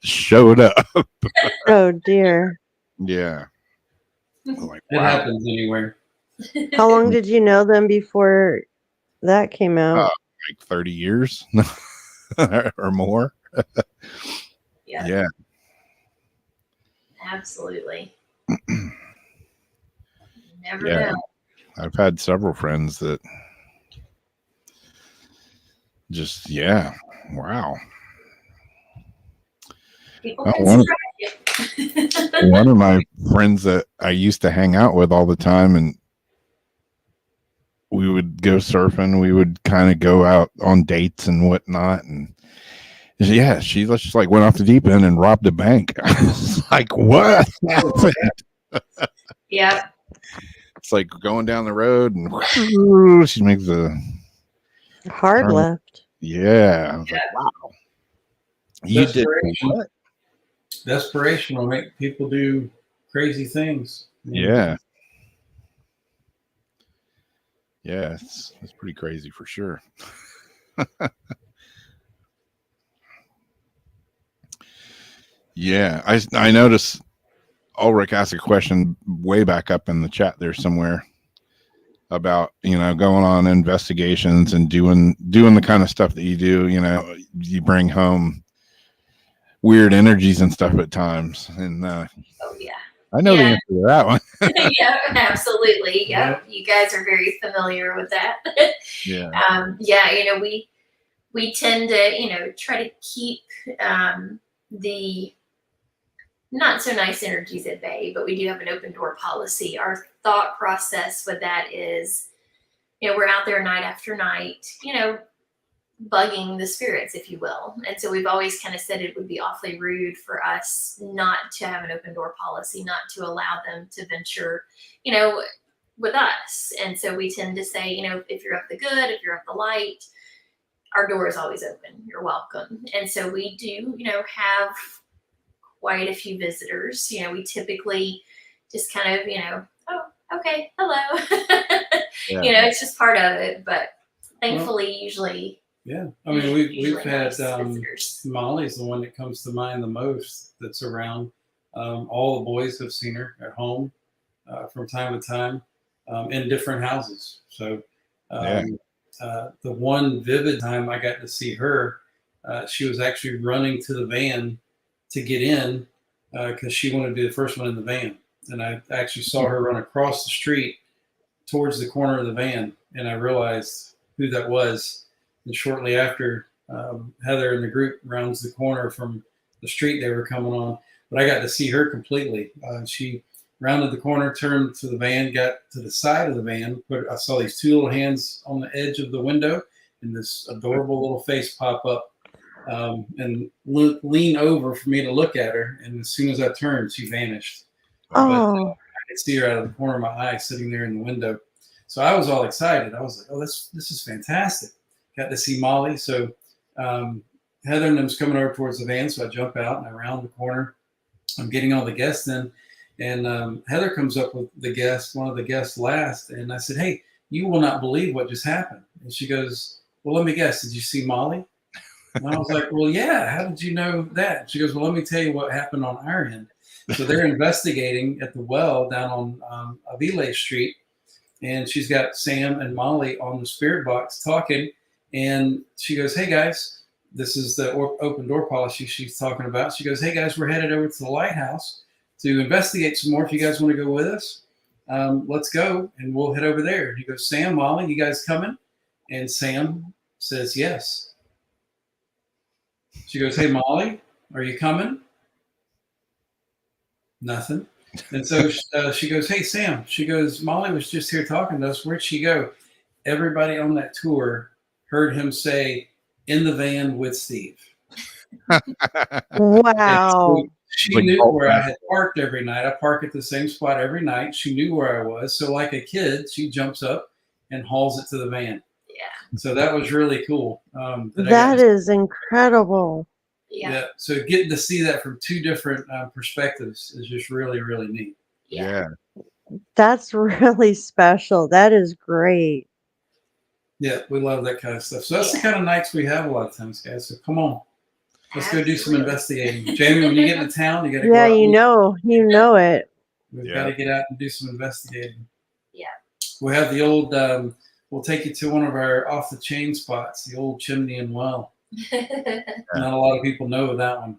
showed up. Oh dear. Yeah. I'm like, It wow. happens anywhere. How long did you know them before that came out? Like 30 years or more. Yeah, Yeah. absolutely. Never Yeah. know. I've had several friends that just, yeah. Wow. People Oh, can one, surprise you. one of my friends that I used to hang out with all the time, and we would go surfing. We would kind of go out on dates and whatnot. And yeah, she just like went off the deep end and robbed a bank. I was like, what happened? Yep. It's like going down the road and she makes a Hard turn. left. Yeah. I was like, wow. You did what? Desperation will make people do crazy things. Yeah. Yeah, it's pretty crazy for sure. Yeah, I noticed Ulrich asked a question way back up in the chat there somewhere about, going on investigations and doing the kind of stuff that you do. You bring home weird energies and stuff at times, and Oh yeah. I know the answer to that one. Yeah, absolutely. Yep. You guys are very familiar with that. Yeah. Yeah, we tend to, try to keep the not so nice energies at bay, but we do have an open door policy. Our thought process with that is, we're out there night after night, bugging the spirits, if you will. And so we've always kind of said it would be awfully rude for us not to have an open door policy, not to allow them to venture, with us. And so we tend to say, if you're up the good, if you're up the light, our door is always open. You're welcome. And so we do, have quite a few visitors. We typically just kind of, oh, okay, hello. Yeah. It's just part of it. But thankfully, usually. Yeah, I mean, we've had visitors. Molly's the one that comes to mind the most that's around. All the boys have seen her at home from time to time in different houses. So the one vivid time I got to see her, she was actually running to the van to get in because she wanted to be the first one in the van. And I actually saw her run across the street towards the corner of the van, and I realized who that was. And shortly after, Heather and the group rounds the corner from the street they were coming on. But I got to see her completely. She rounded the corner, turned to the van, got to the side of the van. I saw these 2 little hands on the edge of the window and this adorable little face pop up and lean over for me to look at her. And as soon as I turned, she vanished. Oh. I could see her out of the corner of my eye sitting there in the window. So I was all excited. I was like, oh, this is fantastic. Got to see Molly. So Heather and them's coming over towards the van. So I jump out and I round the corner. I'm getting all the guests in. And Heather comes up with one of the guests last. And I said, hey, you will not believe what just happened. And she goes, well, let me guess. Did you see Molly? And I was like, well, yeah. How did you know that? She goes, well, let me tell you what happened on our end. So they're investigating at the well down on Avila Street. And she's got Sam and Molly on the spirit box talking. And she goes, hey, guys, this is the open door policy she's talking about. She goes, hey, guys, we're headed over to the lighthouse to investigate some more. If you guys want to go with us, let's go. And we'll head over there. He goes, Sam, Molly, you guys coming? And Sam says, yes. She goes, hey, Molly, are you coming? Nothing. And so she goes, "Hey, Sam," she goes, "Molly was just here talking to us. Where'd she go?" Everybody on that tour heard him say, "In the van with Steve." Wow. She Like knew Bolt where Man. I had parked every night. I park at the same spot every night. She knew where I was. So, like a kid, she jumps up and hauls it to the van. Yeah. So that was really cool. That is incredible. Yeah. So getting to see that from two different perspectives is just really, really neat. Yeah. That's really special. That is great. Yeah, we love that kind of stuff. So that's the kind of nights we have a lot of times, guys. So come on, let's go do some Absolutely. investigating. Jamie, when you get into town, you got to go Yeah, out. you know it. We've got to get out and do some investigating. Yeah. We have the old. We'll take you to one of our off the chain spots, the old Chimney and Well. Not a lot of people know that one,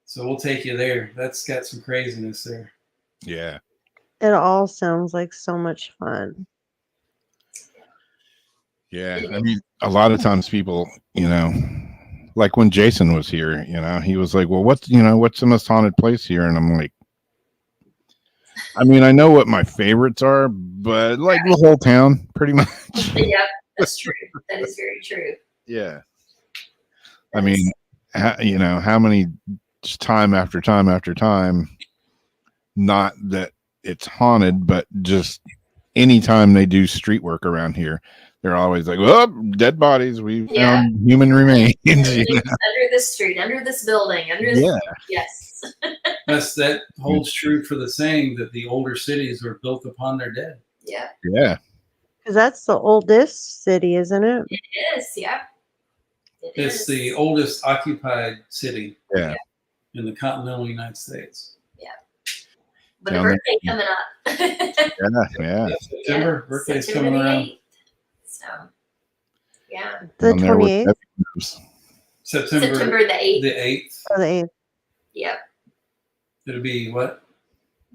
so we'll take you there. That's got some craziness there. Yeah. It all sounds like so much fun. Yeah. I mean, a lot of times people, like when Jason was here, he was like, well, what's the most haunted place here? And I'm like, I mean, I know what my favorites are, but like the whole town, pretty much. Yep, that's true. That is very true. Yeah. I mean, how many time after time after time, not that it's haunted, but just anytime they do street work around here, they're always like, well, dead bodies. We found human remains. Under this street, under this building, under this. Yes. That holds true for the saying that the older cities were built upon their dead. Yeah. Yeah. Because that's the oldest city, isn't it? It is. Yeah. It's the oldest occupied city Yeah. in the continental United States. Yeah. But a birthday coming up. Yeah. September, birthday's coming around. 8th. So, yeah. The 28th? September the 8th. The 8th. Oh, the 8th. Yep. It'll be what?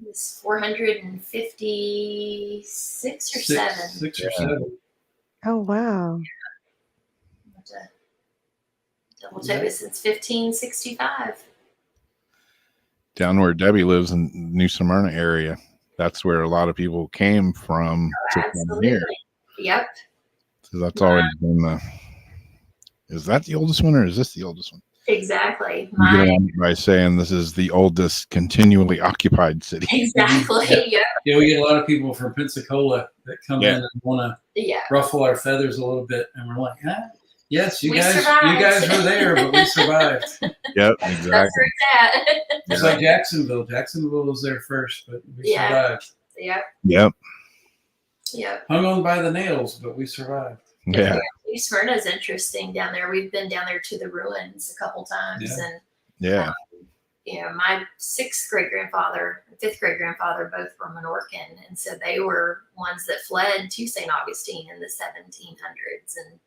It's 456 or 7. 6 or 7. Oh, wow. Double check this. It's 1565. Down where Debbie lives in New Smyrna area, that's where a lot of people came from to come here. Yep. So that's always been the. Is that the oldest one, or is this the oldest one? Exactly. You get on by saying this is the oldest continually occupied city. Exactly. Yep. Yeah, we get a lot of people from Pensacola that come in and want to ruffle our feathers a little bit, and we're like, huh? Yes, you guys were there, but we survived. Yep, exactly. That's where it's at. It's like Jacksonville. Jacksonville was there first, but we survived. Yep. Hung on by the nails, but we survived. Yeah. New Smyrna is interesting down there. We've been down there to the ruins a couple times, and my 6th great grandfather, 5th great grandfather, both were Menorcan, and so they were ones that fled to St. Augustine in the 1700s, and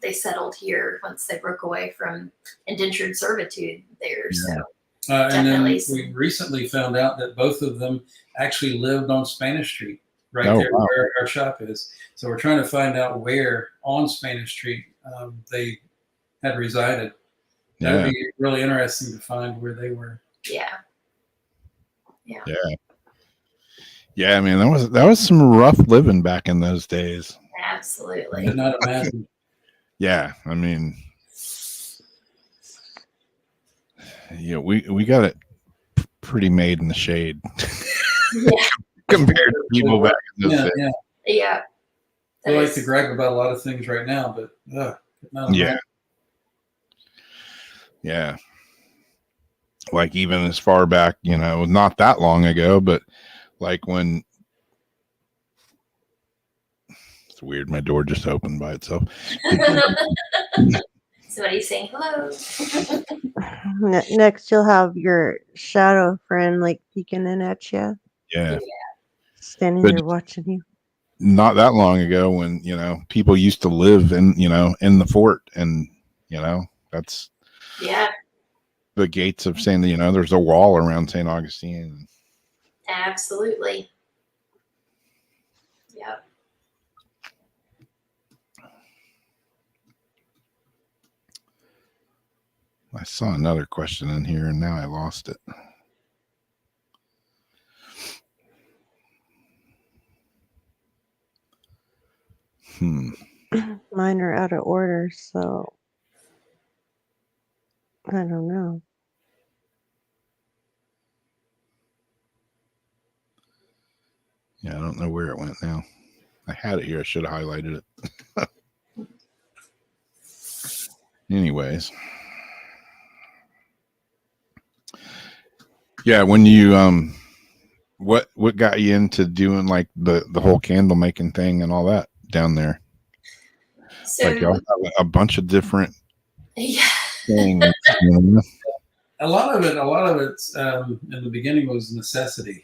they settled here once they broke away from indentured servitude there. So and then we recently found out that both of them actually lived on Spanish Street, right there where our shop is. So we're trying to find out where on Spanish Street they had resided. That would be really interesting to find where they were. Yeah. I mean, that was some rough living back in those days. Absolutely. I could not imagine. Yeah, I mean, we got it pretty made in the shade compared to people back in those days. Yeah. I like to gripe about a lot of things right now, but yeah. Like even as far back, not that long ago, but like when. It's weird. My door just opened by itself. Somebody saying hello. Next, you'll have your shadow friend like peeking in at you. Yeah. Standing there watching you. Not that long ago when, people used to live in the fort, and, that's the gates of St. There's a wall around St. Augustine. Absolutely. Yep. I saw another question in here and now I lost it. Mine are out of order, so I don't know. Yeah, I don't know where it went now. I had it here. I should have highlighted it. Anyways. Yeah, when you what got you into doing like the whole candle making thing and all that down there? So Like y'all have a bunch of different yeah. things. You know? A lot of it's in the beginning was necessity.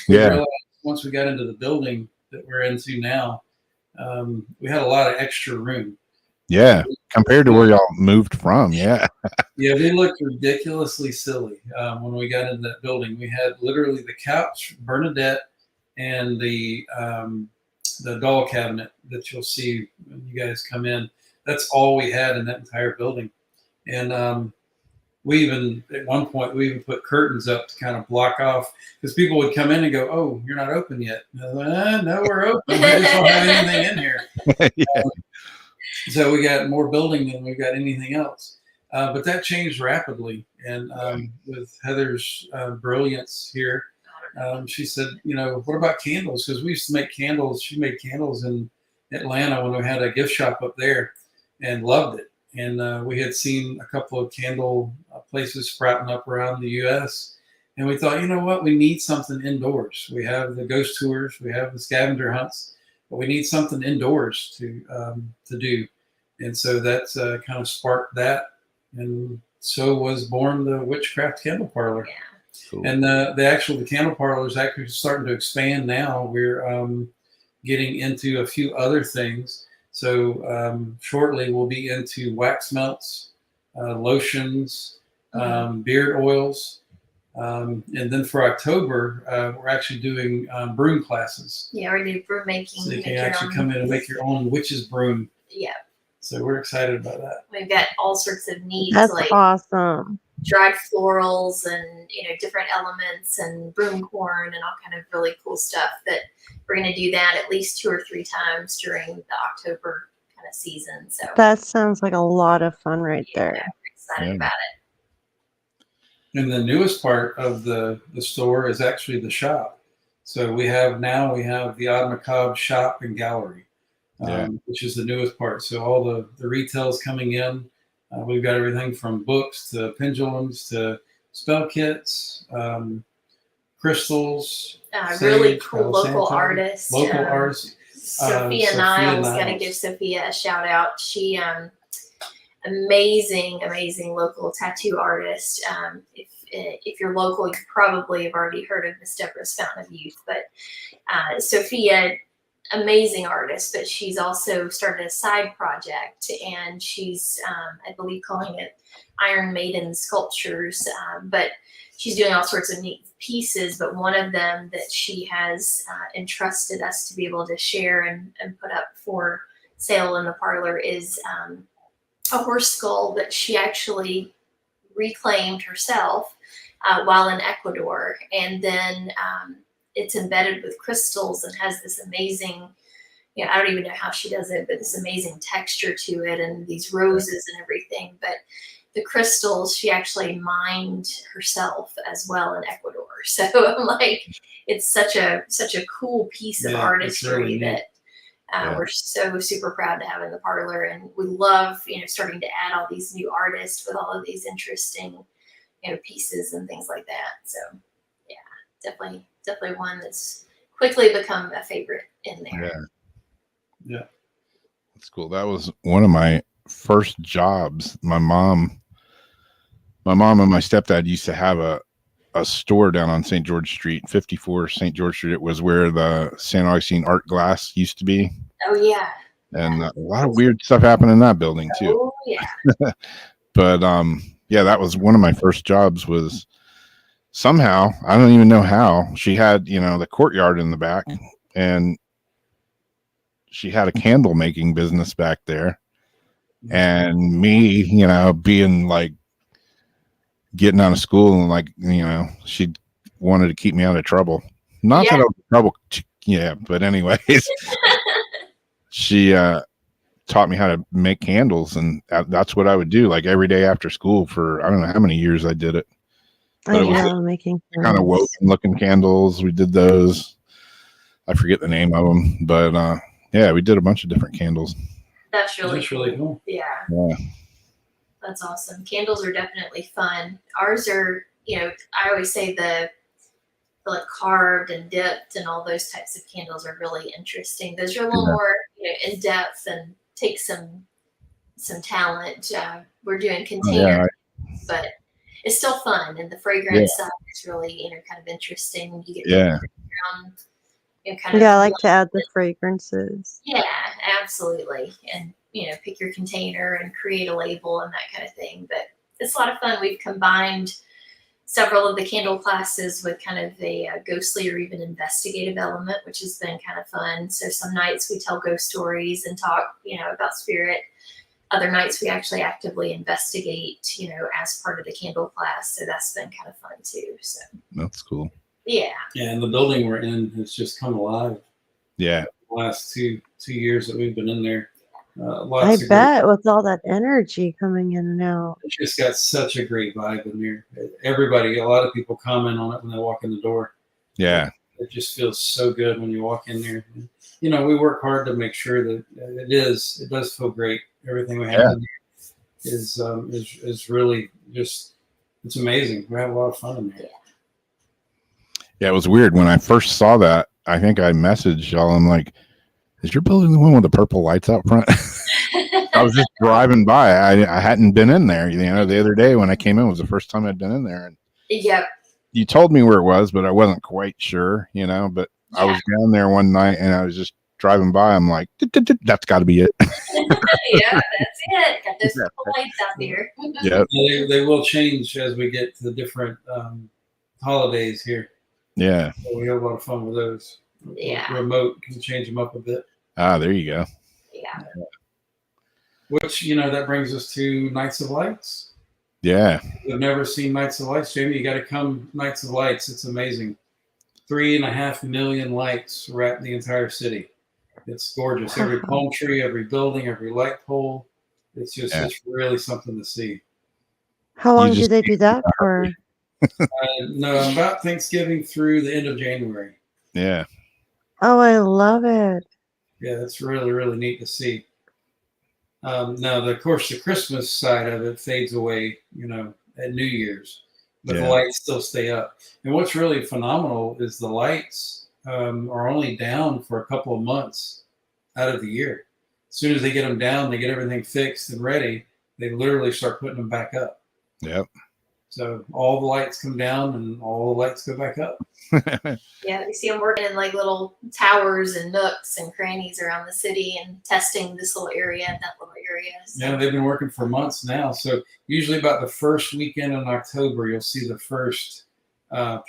Yeah. We realized once we got into the building that we're into now, we had a lot of extra room. Yeah. Compared to where y'all moved from. Yeah. Yeah, we looked ridiculously silly when we got into that building. We had literally the couch, Bernadette, and the doll cabinet that you'll see when you guys come in. That's all we had in that entire building. And we even, at one point, we even put curtains up to kind of block off, because people would come in and go, "Oh, you're not open yet." No, we're open. We just don't have anything in here. Yeah. So we got more building than we got anything else. But that changed rapidly. And with Heather's brilliance here, she said, what about candles? Because we used to make candles. She made candles in Atlanta when we had a gift shop up there, and loved it. And we had seen a couple of candle places sprouting up around the U.S. And we thought, you know what? We need something indoors. We have the ghost tours. We have the scavenger hunts. But we need something indoors to do. And so that's kind of sparked that. And so was born the Witchcraft Candle Parlor. Yeah. Cool. And the candle parlor is actually starting to expand now. We're getting into a few other things. So shortly we'll be into wax melts, lotions, beard oils. And then for October, we're actually doing broom classes. Yeah, we're doing broom making. So you can actually come in and make your own witch's broom. Yeah. So we're excited about that. We've got all sorts of neat, That's like awesome. dried florals and different elements and broom corn and all kind of really cool stuff that we're going to do that at least 2 or 3 times during the October kind of season. So That sounds like a lot of fun right there. we're excited about it. And the newest part of the store is actually the shop. So we have the Odd Macabre shop and gallery, which is the newest part. So all the retail's coming in. We've got everything from books to pendulums to spell kits, crystals. Really cool local artist. Local artists. Sophia Niles. Got to give Sophia a shout out. She amazing local tattoo artist. If you're local, you probably have already heard of Miss Deborah's Fountain of Youth. But Sophia, amazing artist, but she's also started a side project, and she's I believe calling it Iron Maiden Sculptures. But she's doing all sorts of neat pieces, but one of them that she has entrusted us to be able to share and put up for sale in the parlor is a horse skull that she actually reclaimed herself while in Ecuador. And then it's embedded with crystals and has this amazing, I don't even know how she does it, but this amazing texture to it and these roses and everything. But the crystals, she actually mined herself as well in Ecuador. So I'm like, it's such a cool piece of artistry really that we're so super proud to have in the parlor. And we love, starting to add all these new artists with all of these interesting, pieces and things like that. So yeah, definitely one that's quickly become a favorite in there. Yeah. That's cool. That was one of my first jobs. My mom and my stepdad used to have a store down on St. George Street, 54 St. George Street. It was where the St. Augustine Art Glass used to be. Oh yeah. And a lot of weird stuff happened in that building too. Oh yeah. But that was one of my first jobs. Was somehow, I don't even know how, she had the courtyard in the back, and she had a candle making business back there. And me, being like getting out of school and she wanted to keep me out of trouble. Not that I was in trouble. Yeah. But anyways, she taught me how to make candles, and that's what I would do like every day after school for I don't know how many years I did it. But I it was love making kind of woven looking candles. We did those. I forget the name of them, but yeah, we did a bunch of different candles. That's really cool. Yeah. Yeah. That's awesome. Candles are definitely fun. Ours are, I always say the like carved and dipped and all those types of candles are really interesting. Those are a little more, in depth and take some talent. We're doing container, but it's still fun, and the fragrance side is really, kind of interesting when you get around. I like to add the fragrances. Yeah, absolutely. And, pick your container and create a label and that kind of thing. But it's a lot of fun. We've combined several of the candle classes with kind of a ghostly or even investigative element, which has been kind of fun. So some nights we tell ghost stories and talk, about spirit. Other nights we actually actively investigate, as part of the candle class. So that's been kind of fun too. So that's cool. Yeah. Yeah, and the building we're in has just come alive. Yeah. The last two years that we've been in there. I bet with all that energy coming in and out. It's just got such a great vibe in here. Everybody, a lot of people comment on it when they walk in the door. Yeah. It just feels so good when you walk in there. We work hard to make sure that it does feel great. Everything we have in here is really just, it's amazing. We have a lot of fun in there. Yeah, it was weird when I first saw that. I think I messaged y'all. I'm like, is your building the one with the purple lights out front? I was just driving by. I hadn't been in there. The other day when I came in was the first time I'd been in there. And you told me where it was, but I wasn't quite sure, But I was down there one night and I was just driving by. I'm like, that's got to be it. Yeah, that's it. Got those purple lights out here. Yeah, they will change as we get to the different holidays here. Yeah. So we have a lot of fun with those. Yeah. Remote can change them up a bit. Ah, there you go. Yeah. Which, that brings us to Nights of Lights. Yeah. I've never seen Nights of Lights. Jamie, you got to come Nights of Lights. It's amazing. 3.5 million lights wrap the entire city. It's gorgeous. Every palm tree, every building, every light pole. It's just, it's really something to see. How long do they do that for? No, about Thanksgiving through the end of January. Yeah. Oh, I love it. Yeah, it's really, really neat to see. Now, of course, the Christmas side of it fades away, at New Year's, but the lights still stay up. And what's really phenomenal is the lights are only down for a couple of months out of the year. As soon as they get them down, they get everything fixed and ready, they literally start putting them back up. Yep. So all the lights come down and all the lights go back up. Yeah, you see them working in like little towers and nooks and crannies around the city and testing this little area and that little area. So. Yeah, they've been working for months now. So usually about the first weekend in October, you'll see the first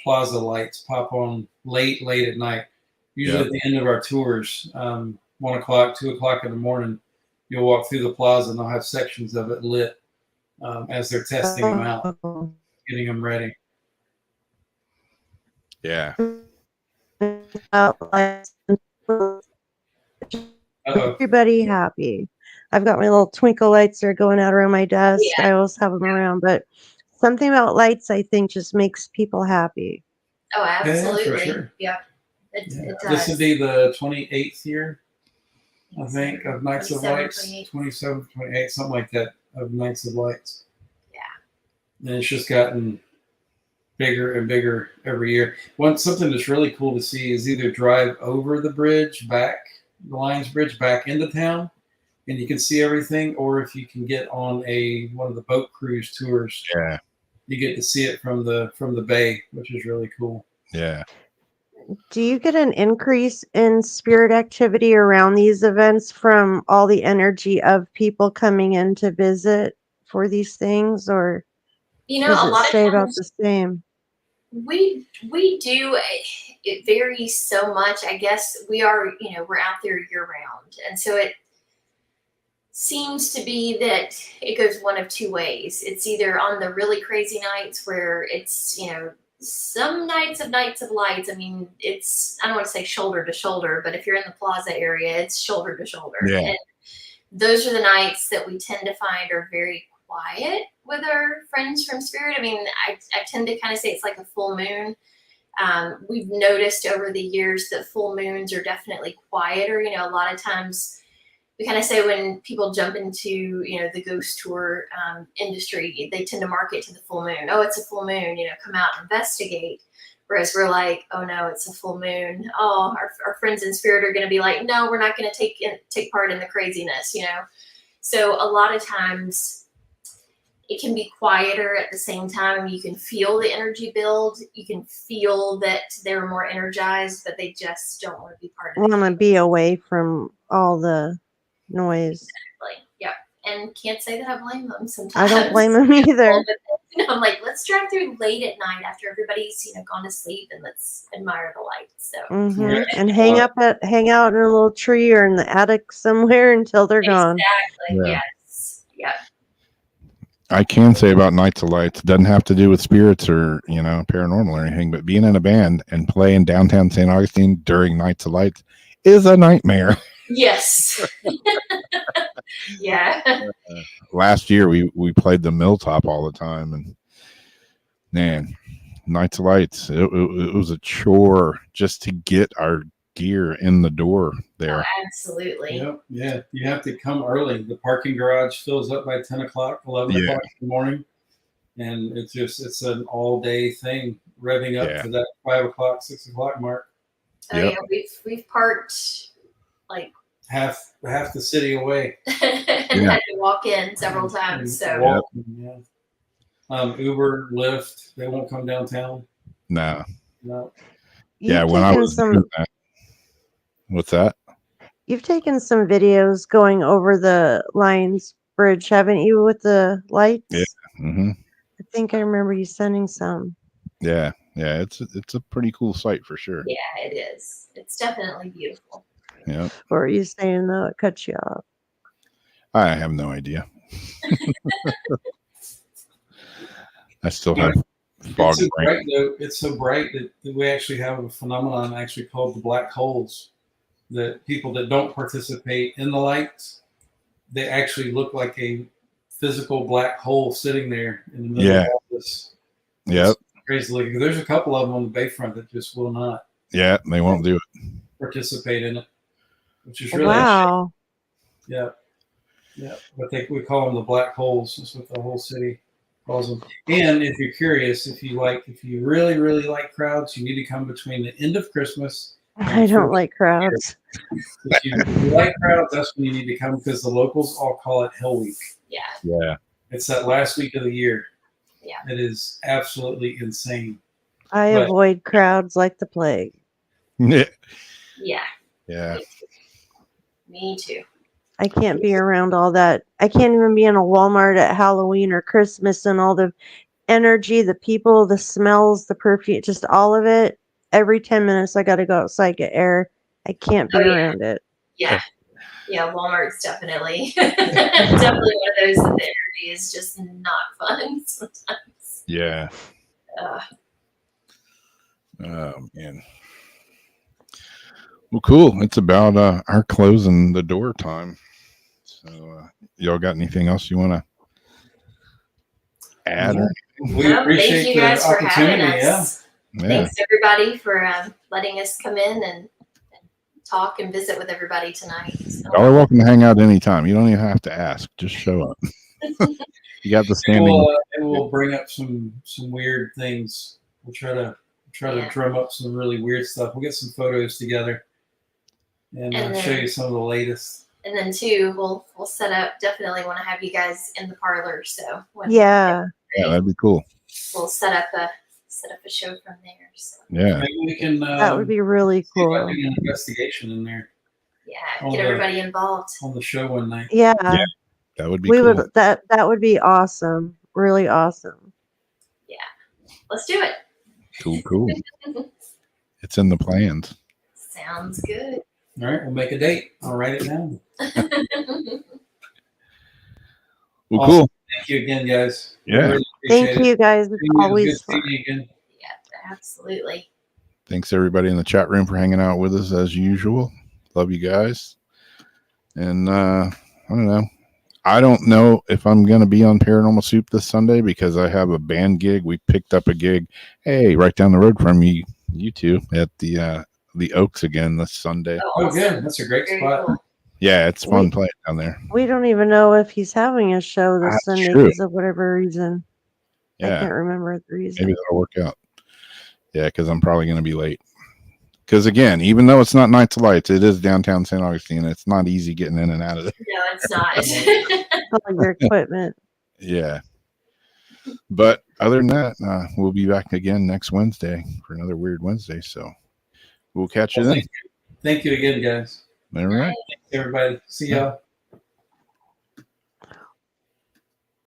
plaza lights pop on late at night. Usually at the end of our tours, 1 o'clock, 2 o'clock in the morning, you'll walk through the plaza and they'll have sections of it lit as they're testing them out, getting them ready. Yeah. Everybody happy. I've got my little twinkle lights that are going out around my desk. I always have them around, but something about lights, I think, just makes people happy. Oh, absolutely. Yeah, for sure. Yeah. It does. This would be the 28th year, I think, of Nights of Lights. 27, 28, something like that, of Nights of Lights. Yeah. And it's just gotten bigger and bigger every year. Something that's really cool to see is either drive over the bridge back, the Lions Bridge back into town, and you can see everything, or if you can get on one of the boat cruise tours, you get to see it from the bay, which is really cool. Yeah. Do you get an increase in spirit activity around these events from all the energy of people coming in to visit for these things, or does it stay about the same? We do. It varies so much. I guess we're out there year round, and so it seems to be that it goes one of two ways. It's either on the really crazy nights where it's some nights of lights. I mean, it's, I don't want to say shoulder to shoulder, but if you're in the plaza area, it's shoulder to shoulder. Yeah. And those are the nights that we tend to find are very quiet with our friends from Spirit. I mean, I tend to kind of say it's like a full moon. We've noticed over the years that full moons are definitely quieter. You know, a lot of times we kind of say when people jump into, you know, the ghost tour industry, they tend to market to the full moon. Oh, it's a full moon, you know, come out and investigate. Whereas we're like, oh no, it's a full moon. Oh, our friends in Spirit are going to be like, no, we're not going to take part in the craziness, you know? So a lot of times it can be quieter at the same time. You can feel the energy build. You can feel that they're more energized, but they just don't want to be part of it. Want to be away from all the noise. Exactly. Yep. And can't say that I blame them sometimes. I don't blame them either. You know, I'm like, let's drive through late at night after everybody's, you know, gone to sleep, and let's admire the lights. So Hmm. And hang out in a little tree or in the attic somewhere until they're gone. exactly. Yeah. Yes. Yep. I can say about Nights of Lights, it doesn't have to do with spirits or, you know, paranormal or anything, but being in a band and playing downtown St. Augustine during Nights of Lights is a nightmare. Yes. Yeah. Last year we played the Milltop all the time, and man, Nights of Lights, it was a chore just to get our gear in the door there. Oh, absolutely. Yep. Yeah. You have to come early. The parking garage fills up by 10 o'clock, 11 Yeah. o'clock in the morning. And it's an all day thing, revving up Yeah. to that 5 o'clock, 6 o'clock mark. Oh Yep. yeah, we've parked like Half the city away. and had to walk in several times. So Walk, yeah. Uber, Lyft, they won't come downtown. No. No. Yeah, You've when I taken was doing that. What's that? You've taken some videos going over the Lions Bridge, haven't you, with the lights? Yeah. Mm-hmm. I think I remember you sending some. Yeah. It's a pretty cool sight for sure. yeah, it is. It's definitely beautiful. Yeah. Or are you saying though it cuts you off? I have no idea. I still have fog It's so brain. bright, though. It's so bright that we actually have a phenomenon actually called the black holes. That people that don't participate in the lights, they actually look like a physical black hole sitting there in the middle Yeah. of all this. Yep. It's crazy looking. There's a couple of them on the bayfront that just will not Yeah, they won't do it. participate in it, which is really Wow. yeah. But we call them the black holes. That's what the whole city calls them. And if you're curious, if you really like crowds, you need to come between the end of Christmas. I don't like crowds. If you like crowds, that's when you need to come, because the locals all call it Hell Week. Yeah. Yeah. It's that last week of the year. Yeah. It is absolutely insane. I But- avoid crowds like the plague. Yeah. Yeah. Yeah. Me too. I can't be around all that. I can't even be in a Walmart at Halloween or Christmas and all the energy, the people, the smells, the perfume, just all of it. Every 10 minutes, I got to go outside, get air. I can't be Oh, yeah. around it. Yeah. Yeah. Walmart's definitely definitely one of those that the energy is just not fun sometimes. Yeah. Ugh. Oh man. Well, cool. It's about our closing the door time. So, y'all got anything else you want to add? Or We Well, appreciate thank you the guys for having opportunity. Yeah. us. yeah. Thanks everybody for letting us come in and talk and visit with everybody tonight. So, Y'all are welcome to hang out anytime. You don't even have to ask. Just show up. You got the standing. We'll bring up some weird things. We'll try to Yeah. drum up some really weird stuff. We'll get some photos together and And show then- you some of the latest. and then too, we'll set up. Definitely want to have you guys in the parlor. So when Yeah. Yeah, that'd be cool. we'll set up a show from there. So Yeah. Maybe we can. That would be really see about cool. doing an investigation in there yeah, Oh, get the- everybody involved. on the show one night. Yeah. Yeah. That would be We cool. would that would be awesome. Really awesome. Let's do it. Cool. It's in the plans. Sounds good. All right, we'll make a date. I'll write it down. Well, Awesome. cool. Thank you again, guys. Yeah. Really appreciate Thank you guys. It's it. always Good fun. seeing you again. Yeah, Absolutely. Thanks everybody in the chat room for hanging out with us as usual. Love you guys. And I don't know. I don't know if I'm going to be on Paranormal Soup this Sunday because I have a band gig. We picked up a gig, hey, right down the road from you two at the Oaks again this Sunday. Oh, good. That's a great Very spot. cool. Yeah, it's fun playing down there. We don't even know if he's having a show this That's Sunday true. because of whatever reason. I Yeah, can't remember the reason. maybe that'll work out. Yeah, because I'm probably going to be late. Because again, even though it's not Nights of Lights, it is downtown St. Augustine. It's not easy getting in and out of there. No, it's not. All your equipment. Yeah. But other than that, we'll be back again next Wednesday for another Weird Wednesday. So we'll catch you then. Thank you again, guys. All right. Everybody. See y'all.